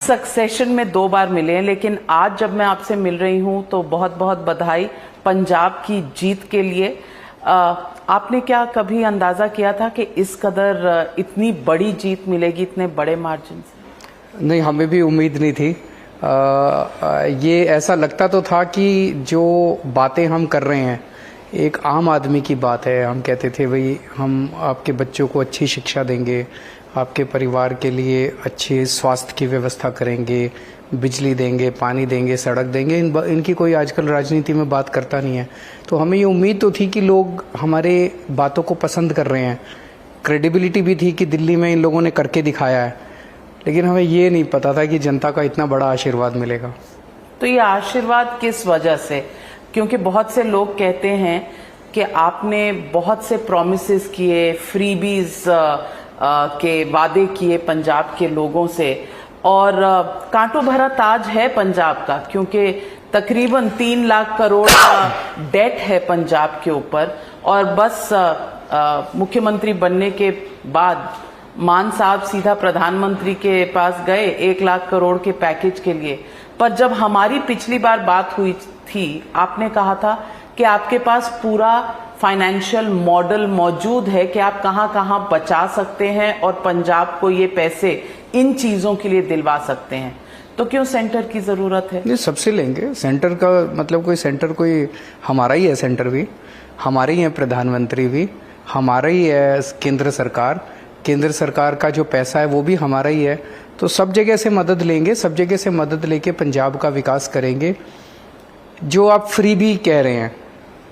Succession में 2 बार मिले हैं, लेकिन आज जब मैं आपसे मिल रही हूं तो बहुत बहुत बधाई पंजाब की जीत के लिए। आपने क्या कभी अंदाजा किया था कि इस कदर इतनी बड़ी जीत मिलेगी, इतने बड़े मार्जिन से? नहीं, हमें भी उम्मीद नहीं थी। ये ऐसा लगता तो था कि जो बातें हम कर रहे हैं एक आम आदमी की बात है। हम कहते थे भाई हम आपके बच्चों को अच्छी शिक्षा देंगे, आपके परिवार के लिए अच्छे स्वास्थ्य की व्यवस्था करेंगे, बिजली देंगे, पानी देंगे, सड़क देंगे। इनकी कोई आजकल राजनीति में बात करता नहीं है। तो हमें ये उम्मीद तो थी कि लोग हमारे बातों को पसंद कर रहे हैं, क्रेडिबिलिटी भी थी कि दिल्ली में इन लोगों ने करके दिखाया है, लेकिन हमें ये नहीं पता था कि जनता का इतना बड़ा आशीर्वाद मिलेगा। तो ये आशीर्वाद किस वजह से? क्योंकि बहुत से लोग कहते हैं कि आपने बहुत से प्रॉमिसेस किए, फ्रीबीज के वादे किए पंजाब के लोगों से, और कांटों भरा ताज है पंजाब का, क्योंकि तकरीबन 3 लाख करोड़ का डेट है पंजाब के ऊपर। और बस मुख्यमंत्री बनने के बाद मान साहब सीधा प्रधानमंत्री के पास गए 1 लाख करोड़ के पैकेज के लिए। पर जब हमारी पिछली बार बात हुई थी, आपने कहा था कि आपके पास पूरा फाइनेंशियल मॉडल मौजूद है कि आप कहां कहां बचा सकते हैं और पंजाब को ये पैसे इन चीजों के लिए दिलवा सकते हैं। तो क्यों सेंटर की जरूरत है? नहीं, सबसे लेंगे। सेंटर का मतलब कोई सेंटर कोई हमारा ही है, सेंटर भी हमारे ही है, प्रधानमंत्री भी हमारा ही है, केंद्र सरकार का जो पैसा है वो भी हमारा ही है। तो सब जगह से मदद लेंगे, सब जगह से मदद लेके पंजाब का विकास करेंगे। जो आप फ्री भी कह रहे हैं,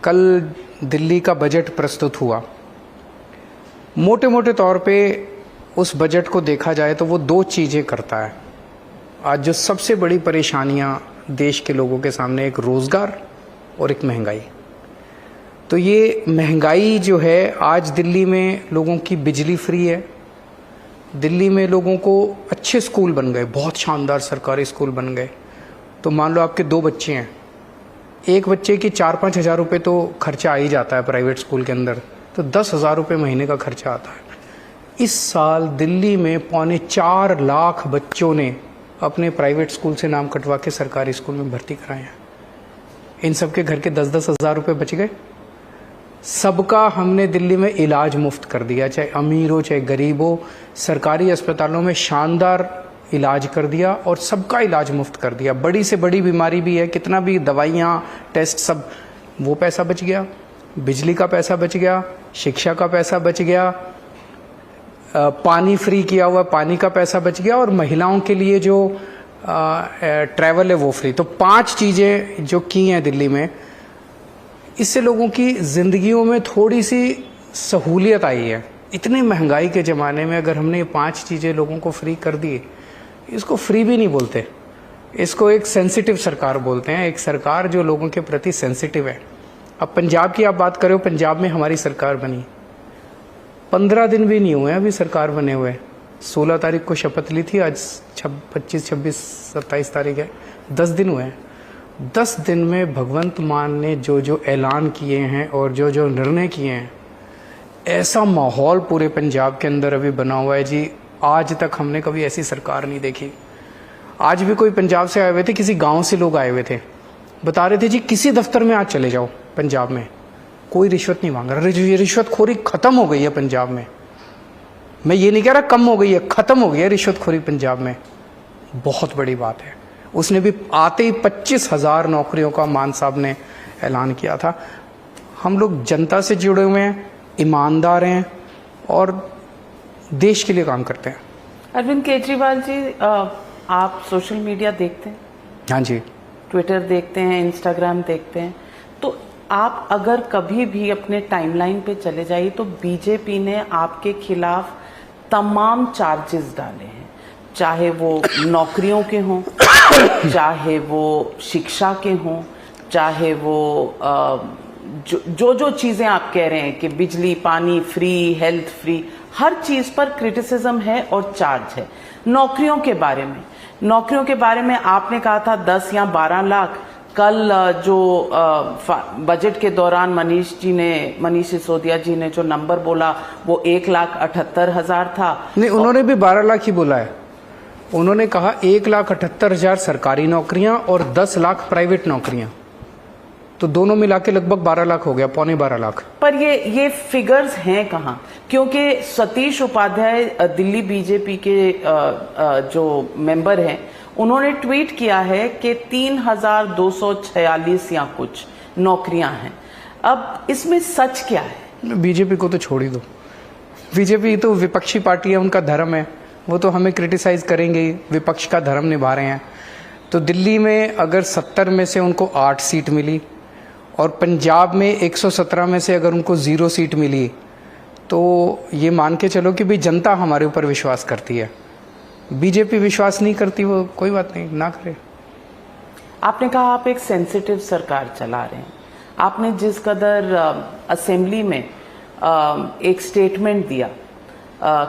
कल दिल्ली का बजट प्रस्तुत हुआ, मोटे मोटे तौर पे उस बजट को देखा जाए तो वो 2 चीज़ें करता है। आज जो सबसे बड़ी परेशानियां देश के लोगों के सामने, एक रोज़गार और एक महंगाई। तो ये महंगाई जो है, आज दिल्ली में लोगों की बिजली फ्री है, दिल्ली में लोगों को अच्छे स्कूल बन गए, बहुत शानदार सरकारी स्कूल बन गए। तो मान लो आपके 2 बच्चे हैं, एक बच्चे की 4-5 हज़ार रुपये तो खर्चा आ ही जाता है प्राइवेट स्कूल के अंदर, तो 10,000 रुपये महीने का खर्चा आता है। इस साल दिल्ली में 4.25 लाख बच्चों ने अपने प्राइवेट स्कूल से नाम कटवा के सरकारी स्कूल में भर्ती कराए हैं। इन सबके घर के 10-10 हज़ार रुपये बच गए। सबका हमने दिल्ली में इलाज मुफ्त कर दिया, चाहे अमीर हो चाहे गरीब हो। सरकारी अस्पतालों में शानदार इलाज कर दिया और सबका इलाज मुफ्त कर दिया। बड़ी से बड़ी बीमारी भी है, कितना भी दवाइयाँ, टेस्ट, सब वो पैसा बच गया। बिजली का पैसा बच गया, शिक्षा का पैसा बच गया, पानी फ्री किया हुआ पानी का पैसा बच गया, और महिलाओं के लिए जो ट्रैवल है वो फ्री। तो 5 चीज़ें जो की हैं दिल्ली में, इससे लोगों की ज़िंदगियों में थोड़ी सी सहूलियत आई है। इतने महंगाई के ज़माने में अगर हमने ये 5 चीज़ें लोगों को फ्री कर दी, इसको फ्री भी नहीं बोलते, इसको एक सेंसिटिव सरकार बोलते हैं, एक सरकार जो लोगों के प्रति सेंसिटिव है। अब पंजाब की आप बात करें, पंजाब में हमारी सरकार बनी 15 दिन भी नहीं हुए अभी सरकार बने हुए। 16 तारीख को शपथ ली थी, आज 25, 26, 27 तारीख है, 10 दिन हुए हैं। 10 दिन में भगवंत मान ने जो जो ऐलान किए हैं और जो जो निर्णय किए हैं, ऐसा माहौल पूरे पंजाब के अंदर अभी बना हुआ है जी, आज तक हमने कभी ऐसी सरकार नहीं देखी। आज भी कोई पंजाब से आए हुए थे, किसी गांव से लोग आए हुए थे, बता रहे थे जी किसी दफ्तर में आज चले जाओ पंजाब में, कोई रिश्वत नहीं मांग रहा। ये रिश्वतखोरी खत्म हो गई है पंजाब में। मैं ये नहीं कह रहा कम हो गई है, खत्म हो गई है रिश्वतखोरी पंजाब में। बहुत बड़ी बात है। उसने भी आते ही 25,000 नौकरियों का मान साहब ने ऐलान किया था। हम लोग जनता से जुड़े हुए हैं, ईमानदार हैं और देश के लिए काम करते हैं। अरविंद केजरीवाल जी, आप सोशल मीडिया देखते हैं? हाँ जी। ट्विटर देखते हैं, इंस्टाग्राम देखते हैं। तो आप अगर कभी भी अपने टाइमलाइन पे चले जाइए तो बीजेपी ने आपके खिलाफ तमाम चार्जेस डाले हैं, चाहे वो नौकरियों के हों, चाहे वो शिक्षा के हों, चाहे वो जो चीजें आप कह रहे हैं कि बिजली, पानी फ्री, हेल्थ फ्री, हर चीज पर क्रिटिसिज्म है और चार्ज है। नौकरियों के बारे में आपने कहा था 10 या 12 लाख। कल जो बजट के दौरान मनीष सिसोदिया जी ने जो नंबर बोला वो 1,78,000 था। नहीं, उन्होंने भी 12 लाख ही बोला है। उन्होंने कहा 1,78,000 सरकारी नौकरियां और 10 लाख प्राइवेट नौकरियां, तो दोनों मिला के लगभग 12 लाख हो गया, पौने 12 लाख। पर ये फिगर्स हैं कहाँ? क्योंकि सतीश उपाध्याय दिल्ली बीजेपी के जो मेंबर हैं, उन्होंने ट्वीट किया है कि 3,246 या कुछ नौकरियां हैं। अब इसमें सच क्या है? बीजेपी को तो छोड़ ही दो, बीजेपी तो विपक्षी पार्टी है, उनका धर्म है, वो तो हमें क्रिटिसाइज करेंगे ही, विपक्ष का धर्म निभा रहे हैं। तो दिल्ली में अगर 70 में से उनको 8 सीट मिली और पंजाब में 117 में से अगर उनको 0 सीट मिली, तो ये मान के चलो कि भाई जनता हमारे ऊपर विश्वास करती है। बीजेपी विश्वास नहीं करती, वो कोई बात नहीं, ना करे। आपने कहा आप एक सेंसिटिव सरकार चला रहे हैं। आपने जिस कदर असेंबली में एक स्टेटमेंट दिया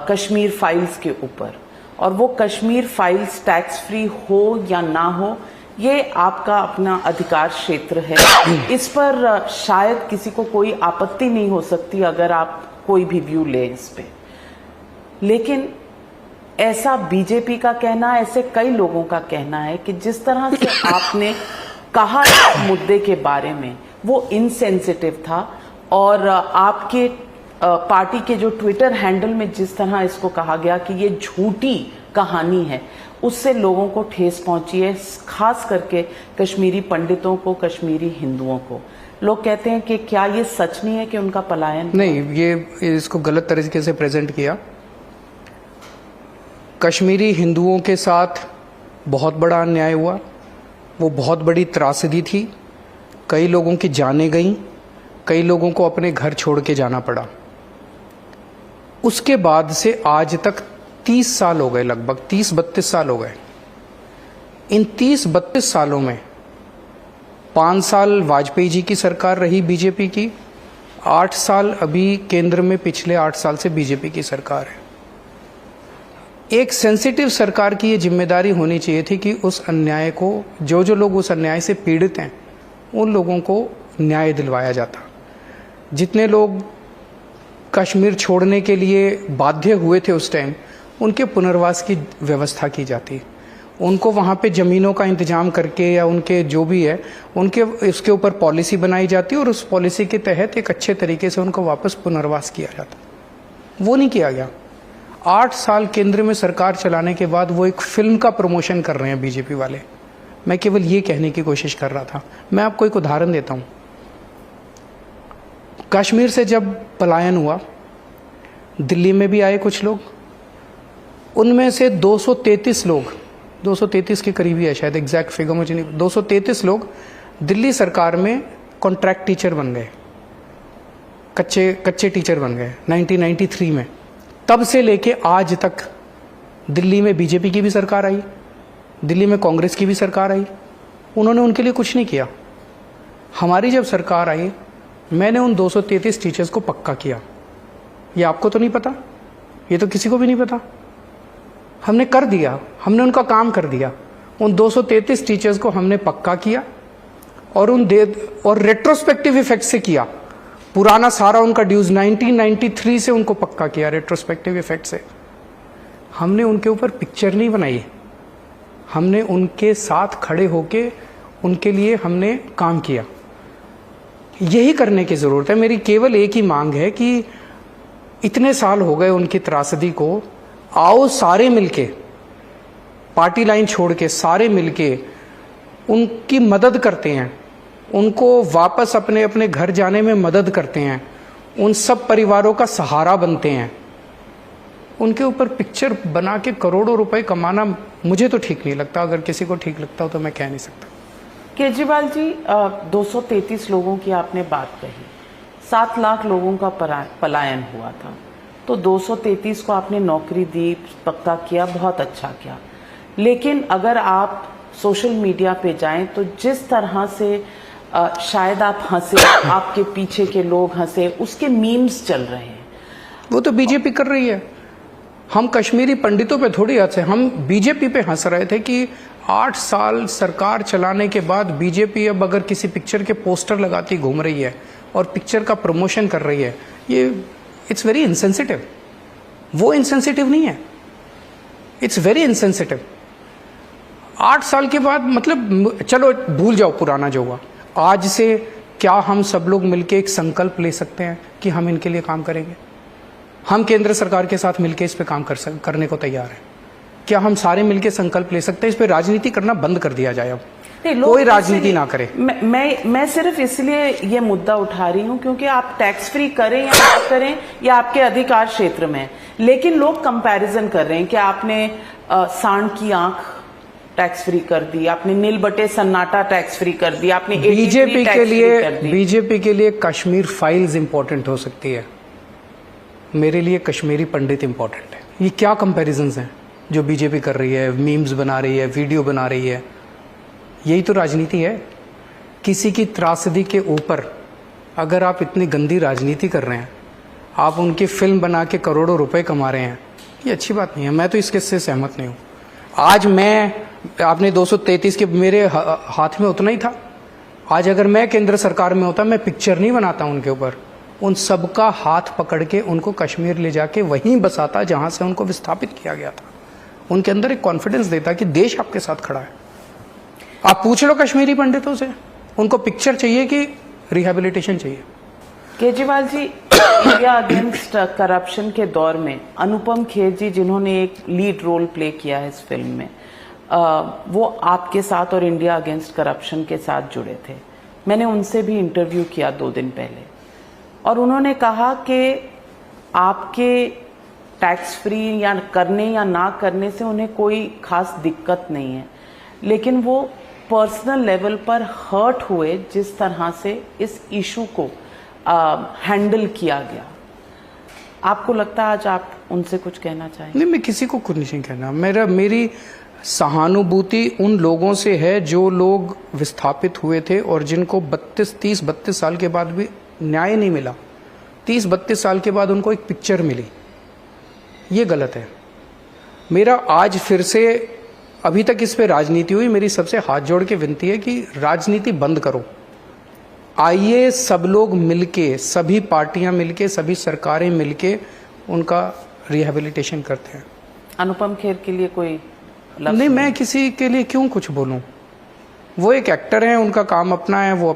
कश्मीर फाइल्स के ऊपर, और वो कश्मीर फाइल्स टैक्स फ्री हो या ना हो, ये आपका अपना अधिकार क्षेत्र है। इस पर शायद किसी को कोई आपत्ति नहीं हो सकती अगर आप कोई भी व्यू ले इस पे, लेकिन ऐसा बीजेपी का कहना, ऐसे कई लोगों का कहना है कि जिस तरह से आपने कहा मुद्दे के बारे में वो इनसेंसिटिव था, और आपके पार्टी के जो ट्विटर हैंडल में जिस तरह इसको कहा गया कि ये झूठी कहानी है, उससे लोगों को ठेस पहुंची है, खास करके कश्मीरी पंडितों को, कश्मीरी हिंदुओं को। लोग कहते हैं कि क्या ये सच नहीं है कि उनका पलायन नहीं, ये इसको गलत तरीके से प्रेजेंट किया। कश्मीरी हिंदुओं के साथ बहुत बड़ा अन्याय हुआ, वो बहुत बड़ी त्रासदी थी, कई लोगों की जानें गईं, कई लोगों को अपने घर छोड़ के जाना पड़ा। उसके बाद से आज तक 30 साल हो गए, लगभग 30-32 साल हो गए। इन 30-32 सालों में 5 साल वाजपेयी जी की सरकार रही बीजेपी की, 8 साल अभी केंद्र में पिछले 8 साल से बीजेपी की सरकार है। एक सेंसिटिव सरकार की ये जिम्मेदारी होनी चाहिए थी कि उस अन्याय को, जो लोग उस अन्याय से पीड़ित हैं, उन लोगों को न्याय दिलवाया जाता। जितने लोग कश्मीर छोड़ने के लिए बाध्य हुए थे उस टाइम, उनके पुनर्वास की व्यवस्था की जाती, उनको वहाँ पे ज़मीनों का इंतजाम करके या उनके जो भी है उनके उसके ऊपर पॉलिसी बनाई जाती और उस पॉलिसी के तहत एक अच्छे तरीके से उनको वापस पुनर्वास किया जाता। वो नहीं किया गया। 8 साल केंद्र में सरकार चलाने के बाद वो एक फिल्म का प्रमोशन कर रहे हैं बीजेपी वाले। मैं केवल ये कहने की कोशिश कर रहा था। मैं आपको एक उदाहरण देता हूँ। कश्मीर से जब पलायन हुआ, दिल्ली में भी आए कुछ लोग, उनमें से 233 लोग, 233 के करीबी है शायद, एग्जैक्ट फिगर मुझे नहीं, 233 लोग दिल्ली सरकार में कॉन्ट्रैक्ट टीचर बन गए, कच्चे टीचर बन गए 1993 में। तब से लेके आज तक दिल्ली में बीजेपी की भी सरकार आई, दिल्ली में कांग्रेस की भी सरकार आई, उन्होंने उनके लिए कुछ नहीं किया। हमारी जब सरकार आई, मैंने उन 233 टीचर्स को पक्का किया। ये आपको तो नहीं पता, ये तो किसी को भी नहीं पता। हमने कर दिया, हमने उनका काम कर दिया। उन 233 टीचर्स को हमने पक्का किया और रेट्रोस्पेक्टिव इफेक्ट से किया। पुराना सारा उनका ड्यूज 1993 से उनको पक्का किया रेट्रोस्पेक्टिव इफेक्ट से। हमने उनके ऊपर पिक्चर नहीं बनाई, हमने उनके साथ खड़े होके उनके लिए हमने काम किया। यही करने की जरूरत है। मेरी केवल एक ही मांग है कि इतने साल हो गए उनकी त्रासदी को, आओ सारे मिलके, पार्टी लाइन छोड़ के सारे मिलके उनकी मदद करते हैं, उनको वापस अपने अपने घर जाने में मदद करते हैं, उन सब परिवारों का सहारा बनते हैं। उनके ऊपर पिक्चर बना के करोड़ों रुपए कमाना मुझे तो ठीक नहीं लगता। अगर किसी को ठीक लगता हो तो मैं कह नहीं सकता। केजरीवाल जी, 233 लोगों की आपने बात कही, 7 लाख लोगों का पलायन हुआ था, तो 233 को आपने नौकरी दी, पक्का किया, बहुत अच्छा किया। लेकिन अगर आप सोशल मीडिया पे जाएं तो जिस तरह से शायद आप हंसे, आपके पीछे के लोग हंसे, उसके मीम्स चल रहे हैं। वो तो बीजेपी कर रही है। हम कश्मीरी पंडितों पे थोड़ी हंसे, हम बीजेपी पे हंस रहे थे कि 8 साल सरकार चलाने के बाद बीजेपी अब अगर किसी पिक्चर के पोस्टर लगाती घूम रही है और पिक्चर का प्रमोशन कर रही है, ये इट्स वेरी इनसेंसिटिव। वो इनसेंसिटिव नहीं है, इट्स वेरी इनसेंसिटिव। 8 साल के बाद मतलब चलो भूल जाओ पुराना जो हुआ, आज से क्या हम सब लोग मिलके एक संकल्प ले सकते हैं कि हम इनके लिए काम करेंगे? हम केंद्र सरकार के साथ मिलके इस पे काम करने को तैयार हैं। क्या हम सारे मिलके संकल्प ले सकते हैं? इस पे राजनीति करना बंद कर दिया जाए, अब कोई राजनीति ना करे। मैं सिर्फ इसलिए ये मुद्दा उठा रही हूँ क्योंकि आप टैक्स फ्री करें या ना करें या आपके अधिकार क्षेत्र में, लेकिन लोग कंपैरिजन कर रहे हैं कि आपने सांड की आंख टैक्स फ्री कर दी, आपने नील बटे सन्नाटा टैक्स फ्री कर दी, आपने बीजेपी के लिए कश्मीर फाइल्स इंपॉर्टेंट हो सकती है, मेरे लिए कश्मीरी पंडित इंपॉर्टेंट है। ये क्या कंपैरिजंस हैं जो बीजेपी कर रही है? मीम्स बना रही है, वीडियो बना रही है, यही तो राजनीति है। किसी की त्रासदी के ऊपर अगर आप इतनी गंदी राजनीति कर रहे हैं, आप उनकी फिल्म बना के करोड़ों रुपए कमा रहे हैं, ये अच्छी बात नहीं है। मैं तो इसके से सहमत नहीं हूँ। आज आपने 233 के मेरे हाथ में उतना ही था। आज अगर मैं केंद्र सरकार में होता, मैं पिक्चर नहीं बनाता उनके ऊपर, उन सबका हाथ पकड़ के उनको कश्मीर ले जाके वहीं बसाता जहां से उनको विस्थापित किया गया था। उनके अंदर एक कॉन्फिडेंस देता कि देश आपके साथ खड़ा है। आप पूछ लो कश्मीरी पंडितों से, उनको पिक्चर चाहिए कि रिहैबिलिटेशन चाहिए? Kejriwal ji, India against corruption के दौर में अनुपम खेर जी, जिन्होंने एक लीड रोल प्ले किया है इस फिल्म में, वो आपके साथ और इंडिया अगेंस्ट करप्शन के साथ जुड़े थे। मैंने उनसे भी इंटरव्यू किया 2 दिन पहले, और उन्होंने कहा कि आपके टैक्स फ्री या करने या ना करने से उन्हें कोई खास दिक्कत नहीं है, लेकिन वो पर्सनल लेवल पर हर्ट हुए जिस तरह से इस इशू को हैंडल किया गया। आपको लगता है आज आप उनसे कुछ कहना चाहेंगे? नहीं, मैं किसी को कुछ नहीं कहना। मेरी सहानुभूति उन लोगों से है जो लोग विस्थापित हुए थे और जिनको 30-32 साल के बाद भी न्याय नहीं मिला। 30-32 साल के बाद उनको एक पिक्चर मिली, ये गलत है। मेरा आज फिर से, अभी तक इस पे राजनीति हुई, मेरी सबसे हाथ जोड़ के विनती है कि राजनीति बंद करो। आइए सब लोग मिलके, सभी पार्टियां मिलके, सभी सरकारें मिलके उनका रिहैबिलिटेशन करते हैं। अनुपम खेर के लिए कोई नहीं, मैं किसी के लिए क्यों कुछ बोलूं? वो एक एक्टर हैं, उनका काम अपना है, वो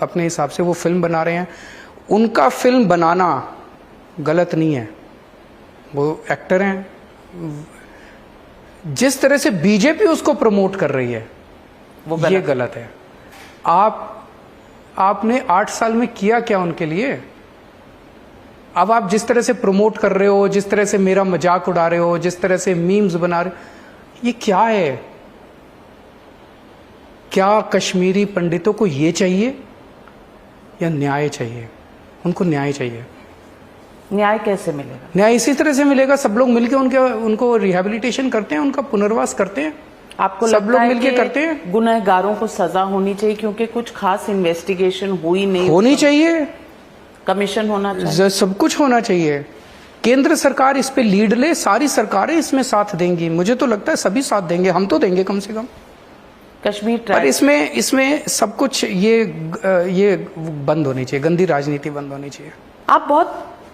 अपने हिसाब से वो फिल्म बना रहे हैं। उनका फिल्म बनाना गलत नहीं है, वो एक्टर हैं। जिस तरह से बीजेपी उसको प्रमोट कर रही है वो ये गलत है। आपने 8 साल में किया क्या उनके लिए? अब आप जिस तरह से प्रमोट कर रहे हो, जिस तरह से मेरा मजाक उड़ा रहे हो, जिस तरह से मीम्स बना रहे हो, ये क्या है? क्या कश्मीरी पंडितों को ये चाहिए या न्याय चाहिए? उनको न्याय चाहिए। न्याय कैसे मिलेगा? न्याय इसी तरह से मिलेगा, सब लोग मिलकर उनको रिहैबिलिटेशन करते हैं, उनका पुनर्वास करते हैं। आपको सब लोग मिलके करते हैं। गुनहगारों को सजा होनी चाहिए क्योंकि कुछ खास इन्वेस्टिगेशन हुई नहीं, होनी चाहिए, कमीशन होना चाहिए, सब कुछ होना चाहिए। केंद्र सरकार इस पे लीड ले, सारी सरकारें इसमें साथ देंगी। मुझे तो लगता है सभी साथ देंगे, हम तो देंगे कम से कम। कश्मीर पर इसमें सब कुछ ये बंद होनी चाहिए, गंदी राजनीति बंद होनी चाहिए। आप बहुत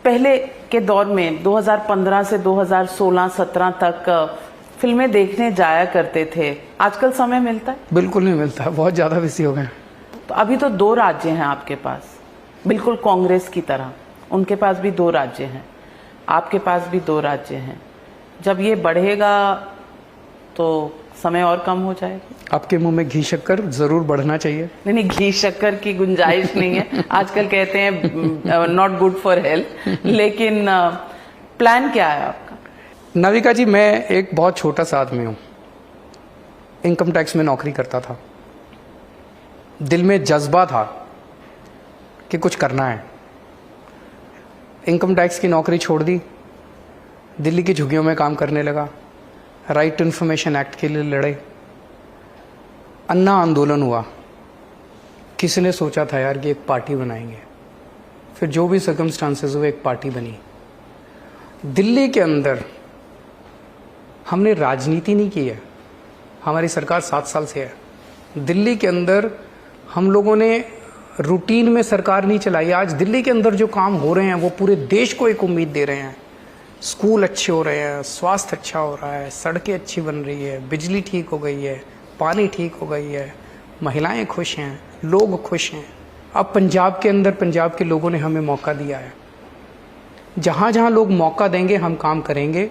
पहले के दौर में 2015 से 2016-17 तक फिल्में देखने जाया करते थे, आजकल समय मिलता है? बिल्कुल नहीं मिलता, बहुत ज्यादा बिजी हो गए। तो अभी तो 2 राज्य हैं आपके पास, बिल्कुल कांग्रेस की तरह। उनके पास भी 2 राज्य हैं, आपके पास भी 2 राज्य हैं। जब ये बढ़ेगा तो समय और कम हो जाएगा। आपके मुंह में घी शक्कर जरूर बढ़ना चाहिए। नहीं, घी शक्कर की गुंजाइश नहीं है। आजकल कहते हैं नॉट गुड फॉर हेल्थ, लेकिन प्लान क्या है आपका? नविका जी, मैं एक बहुत छोटा सा आदमी हूं, इनकम टैक्स में नौकरी करता था। दिल में जज्बा था कि कुछ करना है। इनकम टैक्स की नौकरी छोड़ दी, दिल्ली की झुग्गियों में काम करने लगा, राइट टू इन्फॉर्मेशन एक्ट के लिए लड़े, अन्ना आंदोलन हुआ। किसी ने सोचा था यार कि एक पार्टी बनाएंगे, फिर जो भी सर्कमस्टांसेस हुए एक पार्टी बनी। दिल्ली के अंदर हमने राजनीति नहीं की है, हमारी सरकार 7 साल से है। दिल्ली के अंदर हम लोगों ने रूटीन में सरकार नहीं चलाई। आज दिल्ली के अंदर जो काम हो रहे हैं वो पूरे देश को एक उम्मीद दे रहे हैं स्कूल अच्छे हो रहे हैं, स्वास्थ्य अच्छा हो रहा है, सड़कें अच्छी बन रही है, बिजली ठीक हो गई है, पानी ठीक हो गई है, महिलाएं खुश हैं, लोग खुश हैं। अब पंजाब के अंदर पंजाब के लोगों ने हमें मौका दिया है। जहाँ जहाँ लोग मौका देंगे हम काम करेंगे।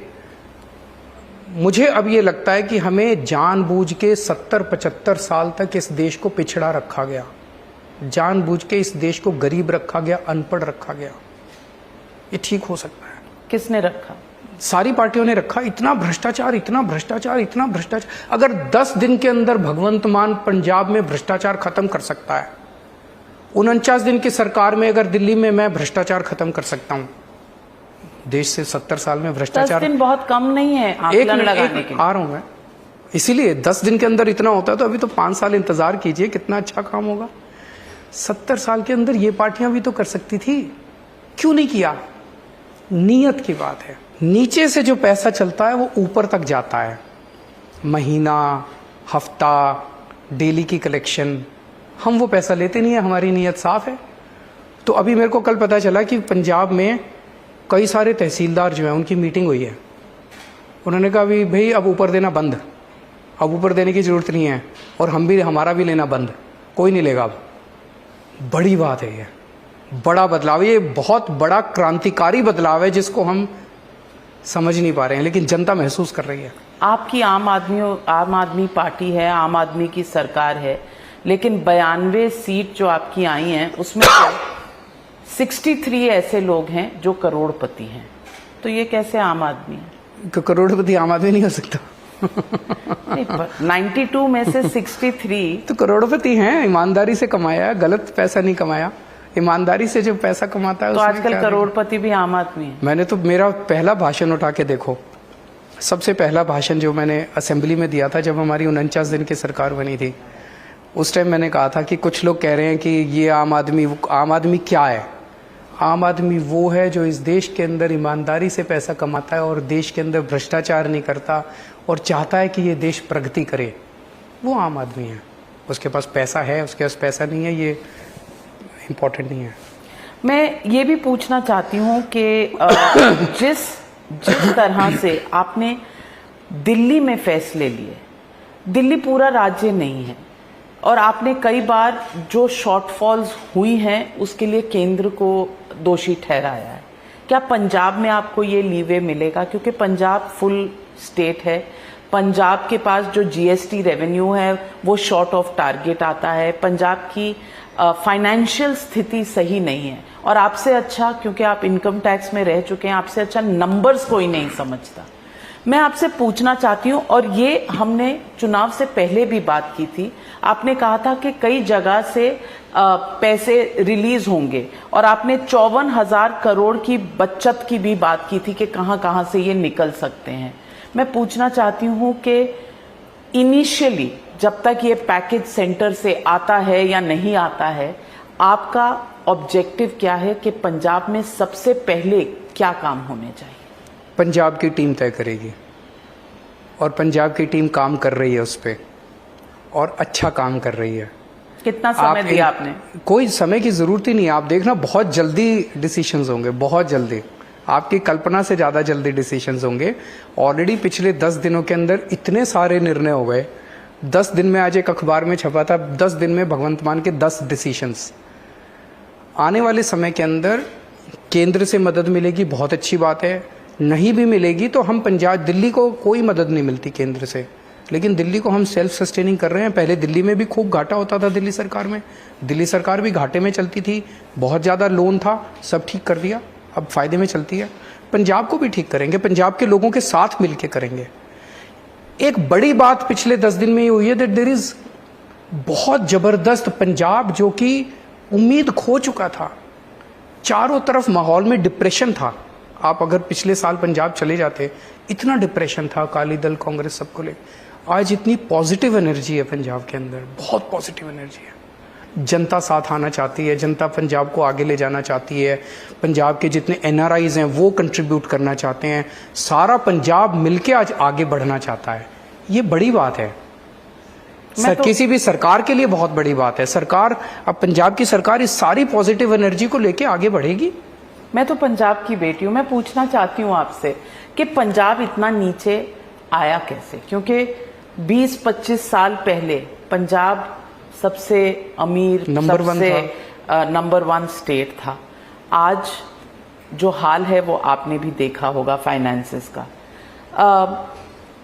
मुझे अब ये लगता है कि हमें जानबूझ के 70-75 साल तक इस देश को पिछड़ा रखा गया, जानबूझ के इस देश को गरीब रखा गया, अनपढ़ रखा गया। ये ठीक हो सकता है। किसने रखा? सारी पार्टियों ने रखा। इतना भ्रष्टाचार, इतना भ्रष्टाचार, इतना भ्रष्टाचार। अगर 10 दिन के अंदर भगवंत मान पंजाब में भ्रष्टाचार खत्म कर सकता है, 49 दिन की सरकार में अगर दिल्ली में मैं भ्रष्टाचार खत्म कर सकता हूं, देश से 70 साल में 10 भ्रष्टाचार दिन बहुत कम नहीं है आकलन लगाने के लिए। आ रहा हूं मैं, इसीलिए 10 दिन के अंदर इतना होता है तो अभी तो 5 साल इंतजार कीजिए, कितना अच्छा काम होगा। 70 साल के अंदर ये पार्टियां भी तो कर सकती थी, क्यों नहीं किया? नीयत की बात है। नीचे से जो पैसा चलता है वो ऊपर तक जाता है, महीना, हफ्ता, डेली की कलेक्शन। हम वो पैसा लेते नहीं है, हमारी नीयत साफ है। तो अभी मेरे को कल पता चला कि पंजाब में कई सारे तहसीलदार जो हैं उनकी मीटिंग हुई है। उन्होंने कहा भाई अब ऊपर देना बंद, अब ऊपर देने की जरूरत नहीं है, और हम भी हमारा भी लेना बंद, कोई नहीं लेगा अब। बड़ी बात है, ये बड़ा बदलाव, ये बहुत बड़ा क्रांतिकारी बदलाव है जिसको हम समझ नहीं पा रहे हैं, लेकिन जनता महसूस कर रही है। आपकी आम आदमी पार्टी है, आम आदमी की सरकार है, लेकिन 92 सीट जो आपकी आई हैं उसमें 63 ऐसे लोग हैं जो करोड़पति हैं। तो ये कैसे आम आदमी है? करोड़पति आम आदमी नहीं हो सकता। नहीं, 92 में से 63 तो करोड़पति हैं, ईमानदारी से कमाया, गलत पैसा नहीं कमाया, ईमानदारी से जो पैसा कमाता है। तो आजकल करोड़पति भी आम आदमी है। मैंने तो मेरा पहला भाषण उठा के देखो, सबसे पहला भाषण जो मैंने असेंबली में दिया था जब हमारी 49 दिन की सरकार बनी थी, उस टाइम मैंने कहा था कि कुछ लोग कह रहे हैं कि ये आम आदमी क्या है? आम आदमी वो है जो इस देश के अंदर ईमानदारी से पैसा कमाता है और देश के अंदर भ्रष्टाचार नहीं करता और चाहता है कि ये देश प्रगति करे, वो आम आदमी है। उसके पास पैसा है, उसके पास पैसा नहीं है, ये इम्पोर्टेंट नहीं है। मैं ये भी पूछना चाहती हूँ कि जिस तरह से आपने दिल्ली में फैसले लिए, दिल्ली पूरा राज्य नहीं है, और आपने कई बार जो शॉर्टफॉल्स हुई हैं उसके लिए केंद्र को दोषी ठहराया है। क्या पंजाब में आपको ये लीवे मिलेगा? क्योंकि पंजाब फुल स्टेट है, पंजाब के पास जो जीएसटी रेवेन्यू है वो शॉर्ट ऑफ टारगेट आता है, पंजाब की फाइनेंशियल स्थिति सही नहीं है, और आपसे अच्छा, क्योंकि आप इनकम टैक्स में रह चुके हैं, आपसे अच्छा नंबर्स कोई नहीं समझता। मैं आपसे पूछना चाहती हूँ, और ये हमने चुनाव से पहले भी बात की थी, आपने कहा था कि कई जगह से पैसे रिलीज होंगे, और आपने 54,000 करोड़ की बचत की भी बात की थी कि कहां कहां से ये निकल सकते हैं। मैं पूछना चाहती हूँ कि इनिशियली जब तक ये पैकेज सेंटर से आता है या नहीं आता है, आपका ऑब्जेक्टिव क्या है कि पंजाब में सबसे पहले क्या काम होने चाहिए? पंजाब की टीम तय करेगी, और पंजाब की टीम काम कर रही है उस पर, और अच्छा काम कर रही है। कितना समय दिया आपने? कोई समय की जरूरत ही नहीं है। आप देखना बहुत जल्दी डिसीशंस होंगे, बहुत जल्दी, आपकी कल्पना से ज़्यादा जल्दी डिसीशंस होंगे। ऑलरेडी पिछले 10 दिनों के अंदर इतने सारे निर्णय हो गए। 10 दिन में, आज एक अखबार में छपा था, 10 दिन में भगवंत मान के 10 डिसीशंस। आने वाले समय के अंदर केंद्र से मदद मिलेगी, बहुत अच्छी बात है। नहीं भी मिलेगी तो हम पंजाब, दिल्ली को कोई मदद नहीं मिलती केंद्र से, लेकिन दिल्ली को हम सेल्फ सस्टेनिंग कर रहे हैं। पहले दिल्ली में भी खूब घाटा होता था, दिल्ली सरकार में, दिल्ली सरकार भी घाटे में चलती थी, बहुत ज़्यादा लोन था, सब ठीक कर दिया, अब फायदे में चलती है। पंजाब को भी ठीक करेंगे, पंजाब के लोगों के साथ मिलकर करेंगे। एक बड़ी बात पिछले 10 दिन में ये हुई है दैट देयर इज बहुत जबरदस्त पंजाब, जो कि उम्मीद खो चुका था, चारों तरफ माहौल में डिप्रेशन था। आप अगर पिछले साल पंजाब चले जाते, इतना डिप्रेशन था, अकाली दल, कांग्रेस, सबको ले। आज इतनी पॉजिटिव एनर्जी है पंजाब के अंदर, बहुत पॉजिटिव एनर्जी है। जनता साथ आना चाहती है, जनता पंजाब को आगे ले जाना चाहती है, पंजाब के जितने एनआरआईज हैं वो कंट्रीब्यूट करना चाहते हैं, सारा पंजाब मिलके आज आगे बढ़ना चाहता है। ये बड़ी बात है, किसी भी सरकार के लिए बहुत बड़ी बात है। सरकार, अब पंजाब की सरकार इस सारी पॉजिटिव एनर्जी को लेके आगे बढ़ेगी। मैं तो पंजाब की बेटी हूँ, मैं पूछना चाहती हूँ आपसे कि पंजाब इतना नीचे आया कैसे? क्योंकि 20-25 साल पहले पंजाब सबसे अमीर, नंबर 1 स्टेट था। आज जो हाल है वो आपने भी देखा होगा फाइनेंसेस का।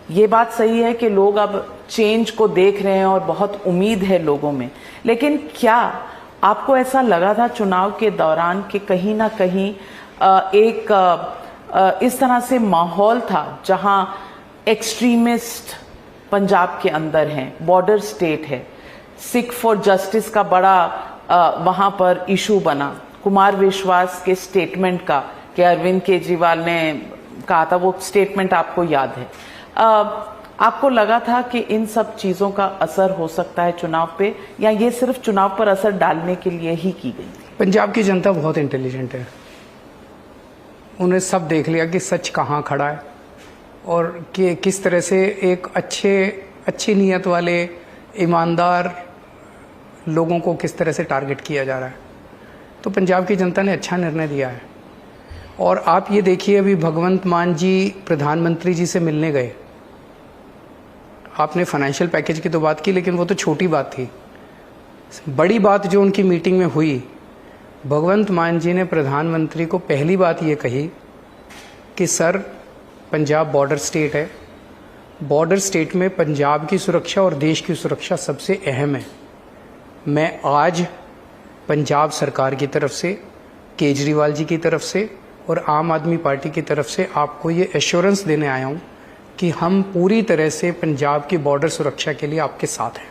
ये बात सही है कि लोग अब चेंज को देख रहे हैं और बहुत उम्मीद है लोगों में, लेकिन क्या आपको ऐसा लगा था चुनाव के दौरान कि कहीं ना कहीं इस तरह से माहौल था जहां एक्सट्रीमिस्ट पंजाब के अंदर हैं, बॉर्डर स्टेट है, सिख फॉर जस्टिस का बड़ा वहां पर इशू बना, कुमार विश्वास के स्टेटमेंट का कि अरविंद केजरीवाल ने कहा था, वो स्टेटमेंट आपको याद है। आपको लगा था कि इन सब चीजों का असर हो सकता है चुनाव पे, या ये सिर्फ चुनाव पर असर डालने के लिए ही की गई थी? पंजाब की जनता बहुत इंटेलिजेंट है, उन्हें सब देख लिया कि सच कहाँ खड़ा है और कि किस तरह से एक अच्छी नीयत वाले ईमानदार लोगों को किस तरह से टारगेट किया जा रहा है। तो पंजाब की जनता ने अच्छा निर्णय दिया है। और आप ये देखिए, अभी भगवंत मान जी प्रधानमंत्री जी से मिलने गए। आपने फाइनेंशियल पैकेज की तो बात की, लेकिन वो तो छोटी बात थी। बड़ी बात जो उनकी मीटिंग में हुई, भगवंत मान जी ने प्रधानमंत्री को पहली बात ये कही कि सर, पंजाब बॉर्डर स्टेट है, बॉर्डर स्टेट में पंजाब की सुरक्षा और देश की सुरक्षा सबसे अहम है। मैं आज पंजाब सरकार की तरफ से, केजरीवाल जी की तरफ से और आम आदमी पार्टी की तरफ से आपको ये एश्योरेंस देने आया हूँ कि हम पूरी तरह से पंजाब की बॉर्डर सुरक्षा के लिए आपके साथ हैं।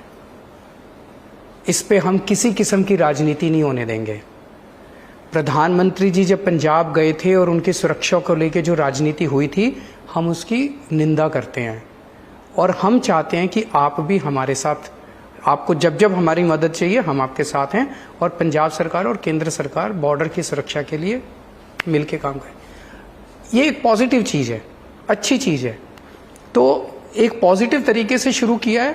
इस पे हम किसी किस्म की राजनीति नहीं होने देंगे। प्रधानमंत्री जी जब पंजाब गए थे और उनकी सुरक्षा को लेकर जो राजनीति हुई थी, हम उसकी निंदा करते हैं और हम चाहते हैं कि आप भी हमारे साथ, आपको जब जब हमारी मदद चाहिए हम आपके साथ हैं और पंजाब सरकार और केंद्र सरकार बॉर्डर की सुरक्षा के लिए मिलके काम करें। ये एक पॉजिटिव चीज़ है, अच्छी चीज़ है। तो एक पॉजिटिव तरीके से शुरू किया है,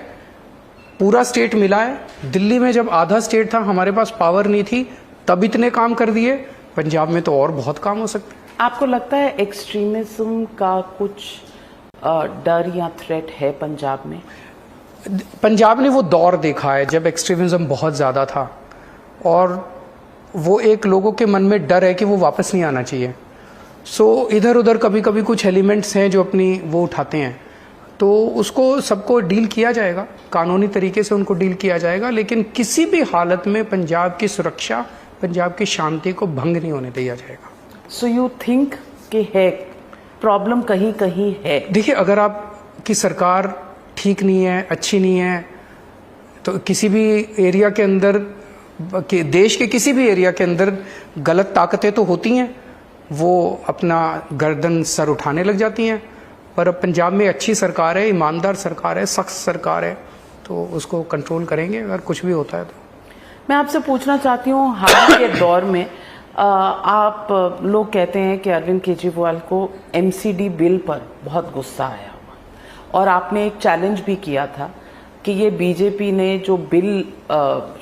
पूरा स्टेट मिला है। दिल्ली में जब आधा स्टेट था, हमारे पास पावर नहीं थी, तब इतने काम कर दिए। पंजाब में तो और बहुत काम हो सकते हैं। आपको लगता है एक्सट्रीमिज्म का कुछ डर या थ्रेट है पंजाब में? पंजाब ने वो दौर देखा है जब एक्सट्रीमिज्म बहुत ज़्यादा था और वो एक लोगों के मन में डर है कि वो वापस नहीं आना चाहिए। सो इधर उधर कभी कभी कुछ एलिमेंट्स हैं जो अपनी वो उठाते हैं, तो उसको सबको डील किया जाएगा, कानूनी तरीके से उनको डील किया जाएगा, लेकिन किसी भी हालत में पंजाब की सुरक्षा, पंजाब की शांति को भंग नहीं होने दिया जाएगा। सो यू थिंक कि है प्रॉब्लम कहीं कहीं है? देखिए, अगर आपकी सरकार ठीक नहीं है, अच्छी नहीं है, तो किसी भी एरिया के अंदर, देश के किसी भी एरिया के अंदर गलत ताकतें तो होती हैं, वो अपना गर्दन सर उठाने लग जाती हैं। पर अब पंजाब में अच्छी सरकार है, ईमानदार सरकार है, सख्त सरकार है, तो उसको कंट्रोल करेंगे अगर कुछ भी होता है तो। मैं आपसे पूछना चाहती हूँ, हाल के दौर में आप लोग कहते हैं कि अरविंद केजरीवाल को एमसीडी बिल पर बहुत गुस्सा आया हुआ और आपने एक चैलेंज भी किया था कि ये बीजेपी ने जो बिल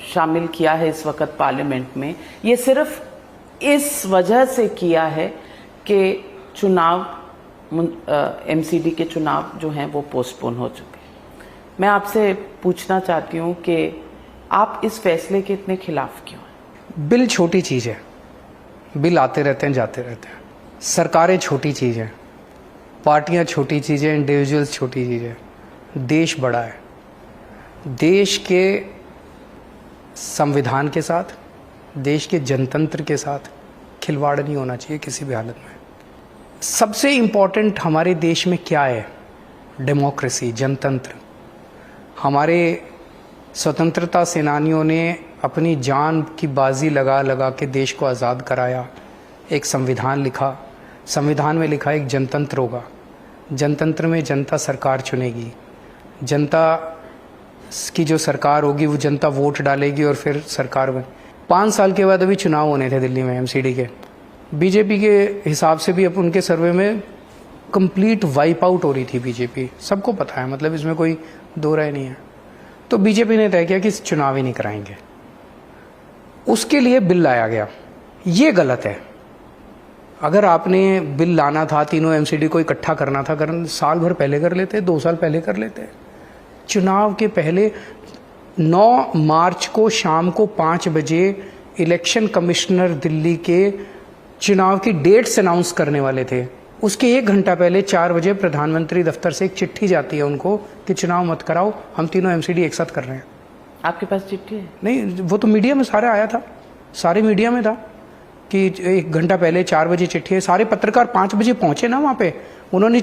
शामिल किया है इस वक्त पार्लियामेंट में, ये सिर्फ इस वजह से किया है कि चुनाव, एमसीडी के चुनाव जो हैं वो पोस्टपोन हो चुके हैं। मैं आपसे पूछना चाहती हूँ कि आप इस फैसले के इतने खिलाफ क्यों हैं? बिल छोटी चीज़ है, बिल आते रहते हैं जाते रहते हैं। सरकारें छोटी चीज़ है, पार्टियां छोटी चीज़ है, इंडिविजुअल्स छोटी चीज़ है। देश बड़ा है। देश के संविधान के साथ, देश के जनतंत्र के साथ खिलवाड़ नहीं होना चाहिए किसी भी हालत में। सबसे इम्पोर्टेंट हमारे देश में क्या है? डेमोक्रेसी, जनतंत्र। हमारे स्वतंत्रता सेनानियों ने अपनी जान की बाजी लगा लगा के देश को आज़ाद कराया, एक संविधान लिखा, संविधान में लिखा एक जनतंत्र होगा, जनतंत्र में जनता सरकार चुनेगी, जनता की जो सरकार होगी वो जनता वोट डालेगी और फिर सरकार बने। 5 साल के बाद अभी चुनाव होने थे दिल्ली में एमसीडी के। बीजेपी के हिसाब से भी अब उनके सर्वे में कंप्लीट वाइप आउट हो रही थी बीजेपी, सबको पता है, मतलब इसमें कोई दो राय नहीं है। तो बीजेपी ने तय किया कि चुनाव ही नहीं कराएंगे, उसके लिए बिल लाया गया। ये गलत है, अगर आपने बिल लाना था, तीनों एमसीडी को इकट्ठा करना था, साल भर पहले कर लेते, 2 साल पहले कर लेते। चुनाव के पहले 9 मार्च को शाम को 5 बजे इलेक्शन कमिश्नर दिल्ली के चुनाव की डेट्स अनाउंस करने वाले थे। उसके 1 घंटा पहले 4 बजे प्रधानमंत्री दफ्तर से एक चिट्ठी जाती है उनको कि चुनाव मत कराओ, हम तीनों एमसीडी एक साथ कर रहे हैं। आपके पास चिट्ठी है? नहीं, वो तो मीडिया में सारा आया था, सारे मीडिया में था कि 1 घंटा पहले 4 बजे चिट्ठी है। सारे पत्रकार 5 बजे पहुंचे ना वहाँ पे। उन्होंने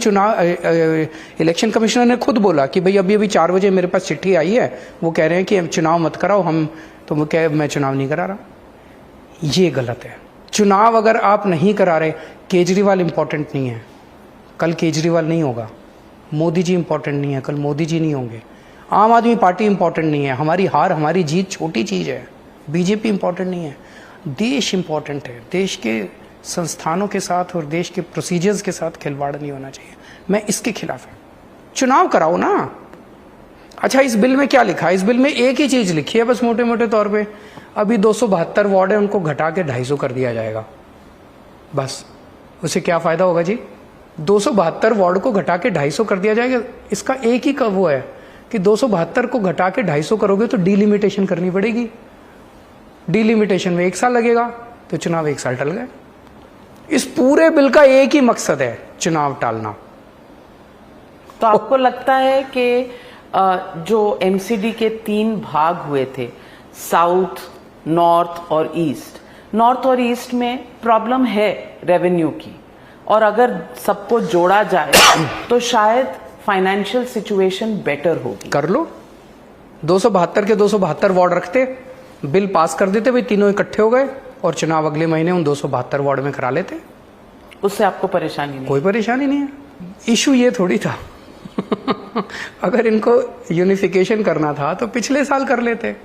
इलेक्शन कमिश्नर ने खुद बोला कि भाई अभी 4 बजे मेरे पास चिट्ठी आई है, वो कह रहे हैं कि चुनाव मत कराओ, हम तो वो कह मैं चुनाव नहीं करा रहा। ये गलत है। चुनाव अगर आप नहीं करा रहे, केजरीवाल इंपॉर्टेंट नहीं है, कल केजरीवाल नहीं होगा। मोदी जी इंपॉर्टेंट नहीं है, कल मोदी जी नहीं होंगे। आम आदमी पार्टी इंपॉर्टेंट नहीं है, हमारी हार हमारी जीत छोटी चीज़ है। बीजेपी इंपॉर्टेंट नहीं है, देश इंपॉर्टेंट है। देश के संस्थानों के साथ और देश के प्रोसीजर्स के साथ खिलवाड़ नहीं होना चाहिए। मैं इसके खिलाफ हूँ। चुनाव कराओ ना। अच्छा, इस बिल में क्या लिखा है? इस बिल में एक ही चीज़ लिखी है बस, मोटे मोटे तौर पे, अभी 272 वार्ड है, उनको घटा के 250 कर दिया जाएगा। बस उससे क्या फ़ायदा होगा जी? 272 वार्ड को घटा के 250 कर दिया जाएगा। इसका एक ही वो है कि 272 को घटा के 250 करोगे तो डिलिमिटेशन करनी पड़ेगी। डिलिमिटेशन में 1 साल लगेगा, तो चुनाव 1 साल टल गए। इस पूरे बिल का एक ही मकसद है, चुनाव टालना। तो आपको लगता है कि जो एमसीडी के 3 भाग हुए थे, साउथ, नॉर्थ और ईस्ट, नॉर्थ और ईस्ट में प्रॉब्लम है रेवेन्यू की, और अगर सबको जोड़ा जाए तो शायद फाइनेंशियल सिचुएशन बेटर होगी। कर लो, 272 के 272 वार्ड रखते, बिल पास कर देते, भाई तीनों इकट्ठे हो गए और चुनाव अगले महीने उन 272 वार्ड में करा लेते। उससे आपको परेशानी नहीं? कोई परेशानी नहीं है। इशू ये थोड़ी था अगर इनको यूनिफिकेशन करना था तो पिछले साल कर लेते,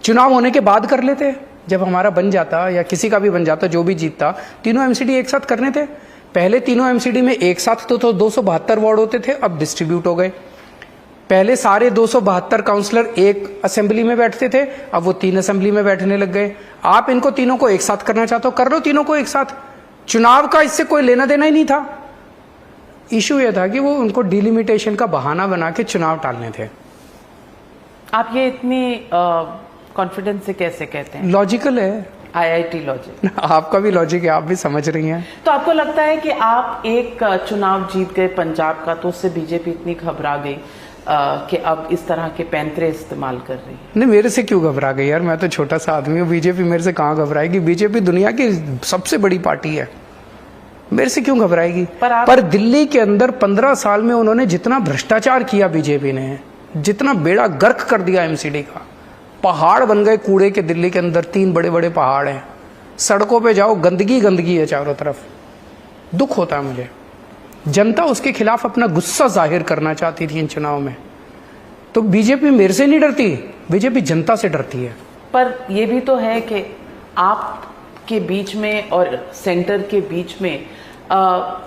चुनाव होने के बाद कर लेते। जब हमारा बन जाता या किसी का भी बन जाता, जो भी जीतता, तीनों एमसीडी एक साथ करने थे। पहले तीनों एमसीडी में एक साथ तो 272 वार्ड होते थे, अब डिस्ट्रीब्यूट हो गए। पहले सारे 272 काउंसलर एक असेंबली में बैठते थे, अब वो 3 असेंबली में बैठने लग गए। आप इनको तीनों को एक साथ करना चाहते हो, कर लो तीनों को एक साथ। चुनाव का इससे कोई लेना देना ही नहीं था। इशू ये था कि वो उनको डिलिमिटेशन का बहाना बना के चुनाव टालने थे। आप ये इतनी कॉन्फिडेंस से कैसे कहते हैं? लॉजिकल है, आईआईटी लॉजिक। आपका भी लॉजिक है, आप भी समझ रही हैं। तो आपको लगता है कि आप एक चुनाव जीत गए पंजाब का, तो उससे बीजेपी इतनी घबरा गई कि अब इस तरह के पैंतरे इस्तेमाल कर रही है? नहीं, मेरे से क्यों घबरा गई यार, मैं तो छोटा सा आदमी हूँ। बीजेपी मेरे से कहाँ घबराएगी? बीजेपी दुनिया की सबसे बड़ी पार्टी है, मेरे से क्यों घबराएगी? पर दिल्ली के अंदर 15 साल में उन्होंने जितना भ्रष्टाचार किया, बीजेपी ने जितना बेड़ा गर्क कर दिया एमसीडी का, पहाड़ बन गए कूड़े के। दिल्ली के अंदर 3 बड़े बड़े पहाड़ हैं, सड़कों पे जाओ गंदगी गंदगी है चारों तरफ। दुख होता है मुझे। जनता उसके खिलाफ अपना गुस्सा जाहिर करना चाहती थी इन चुनाव में, तो बीजेपी मेरे से नहीं डरती, बीजेपी जनता से डरती है। पर यह भी तो है कि आपके बीच में और सेंटर के बीच में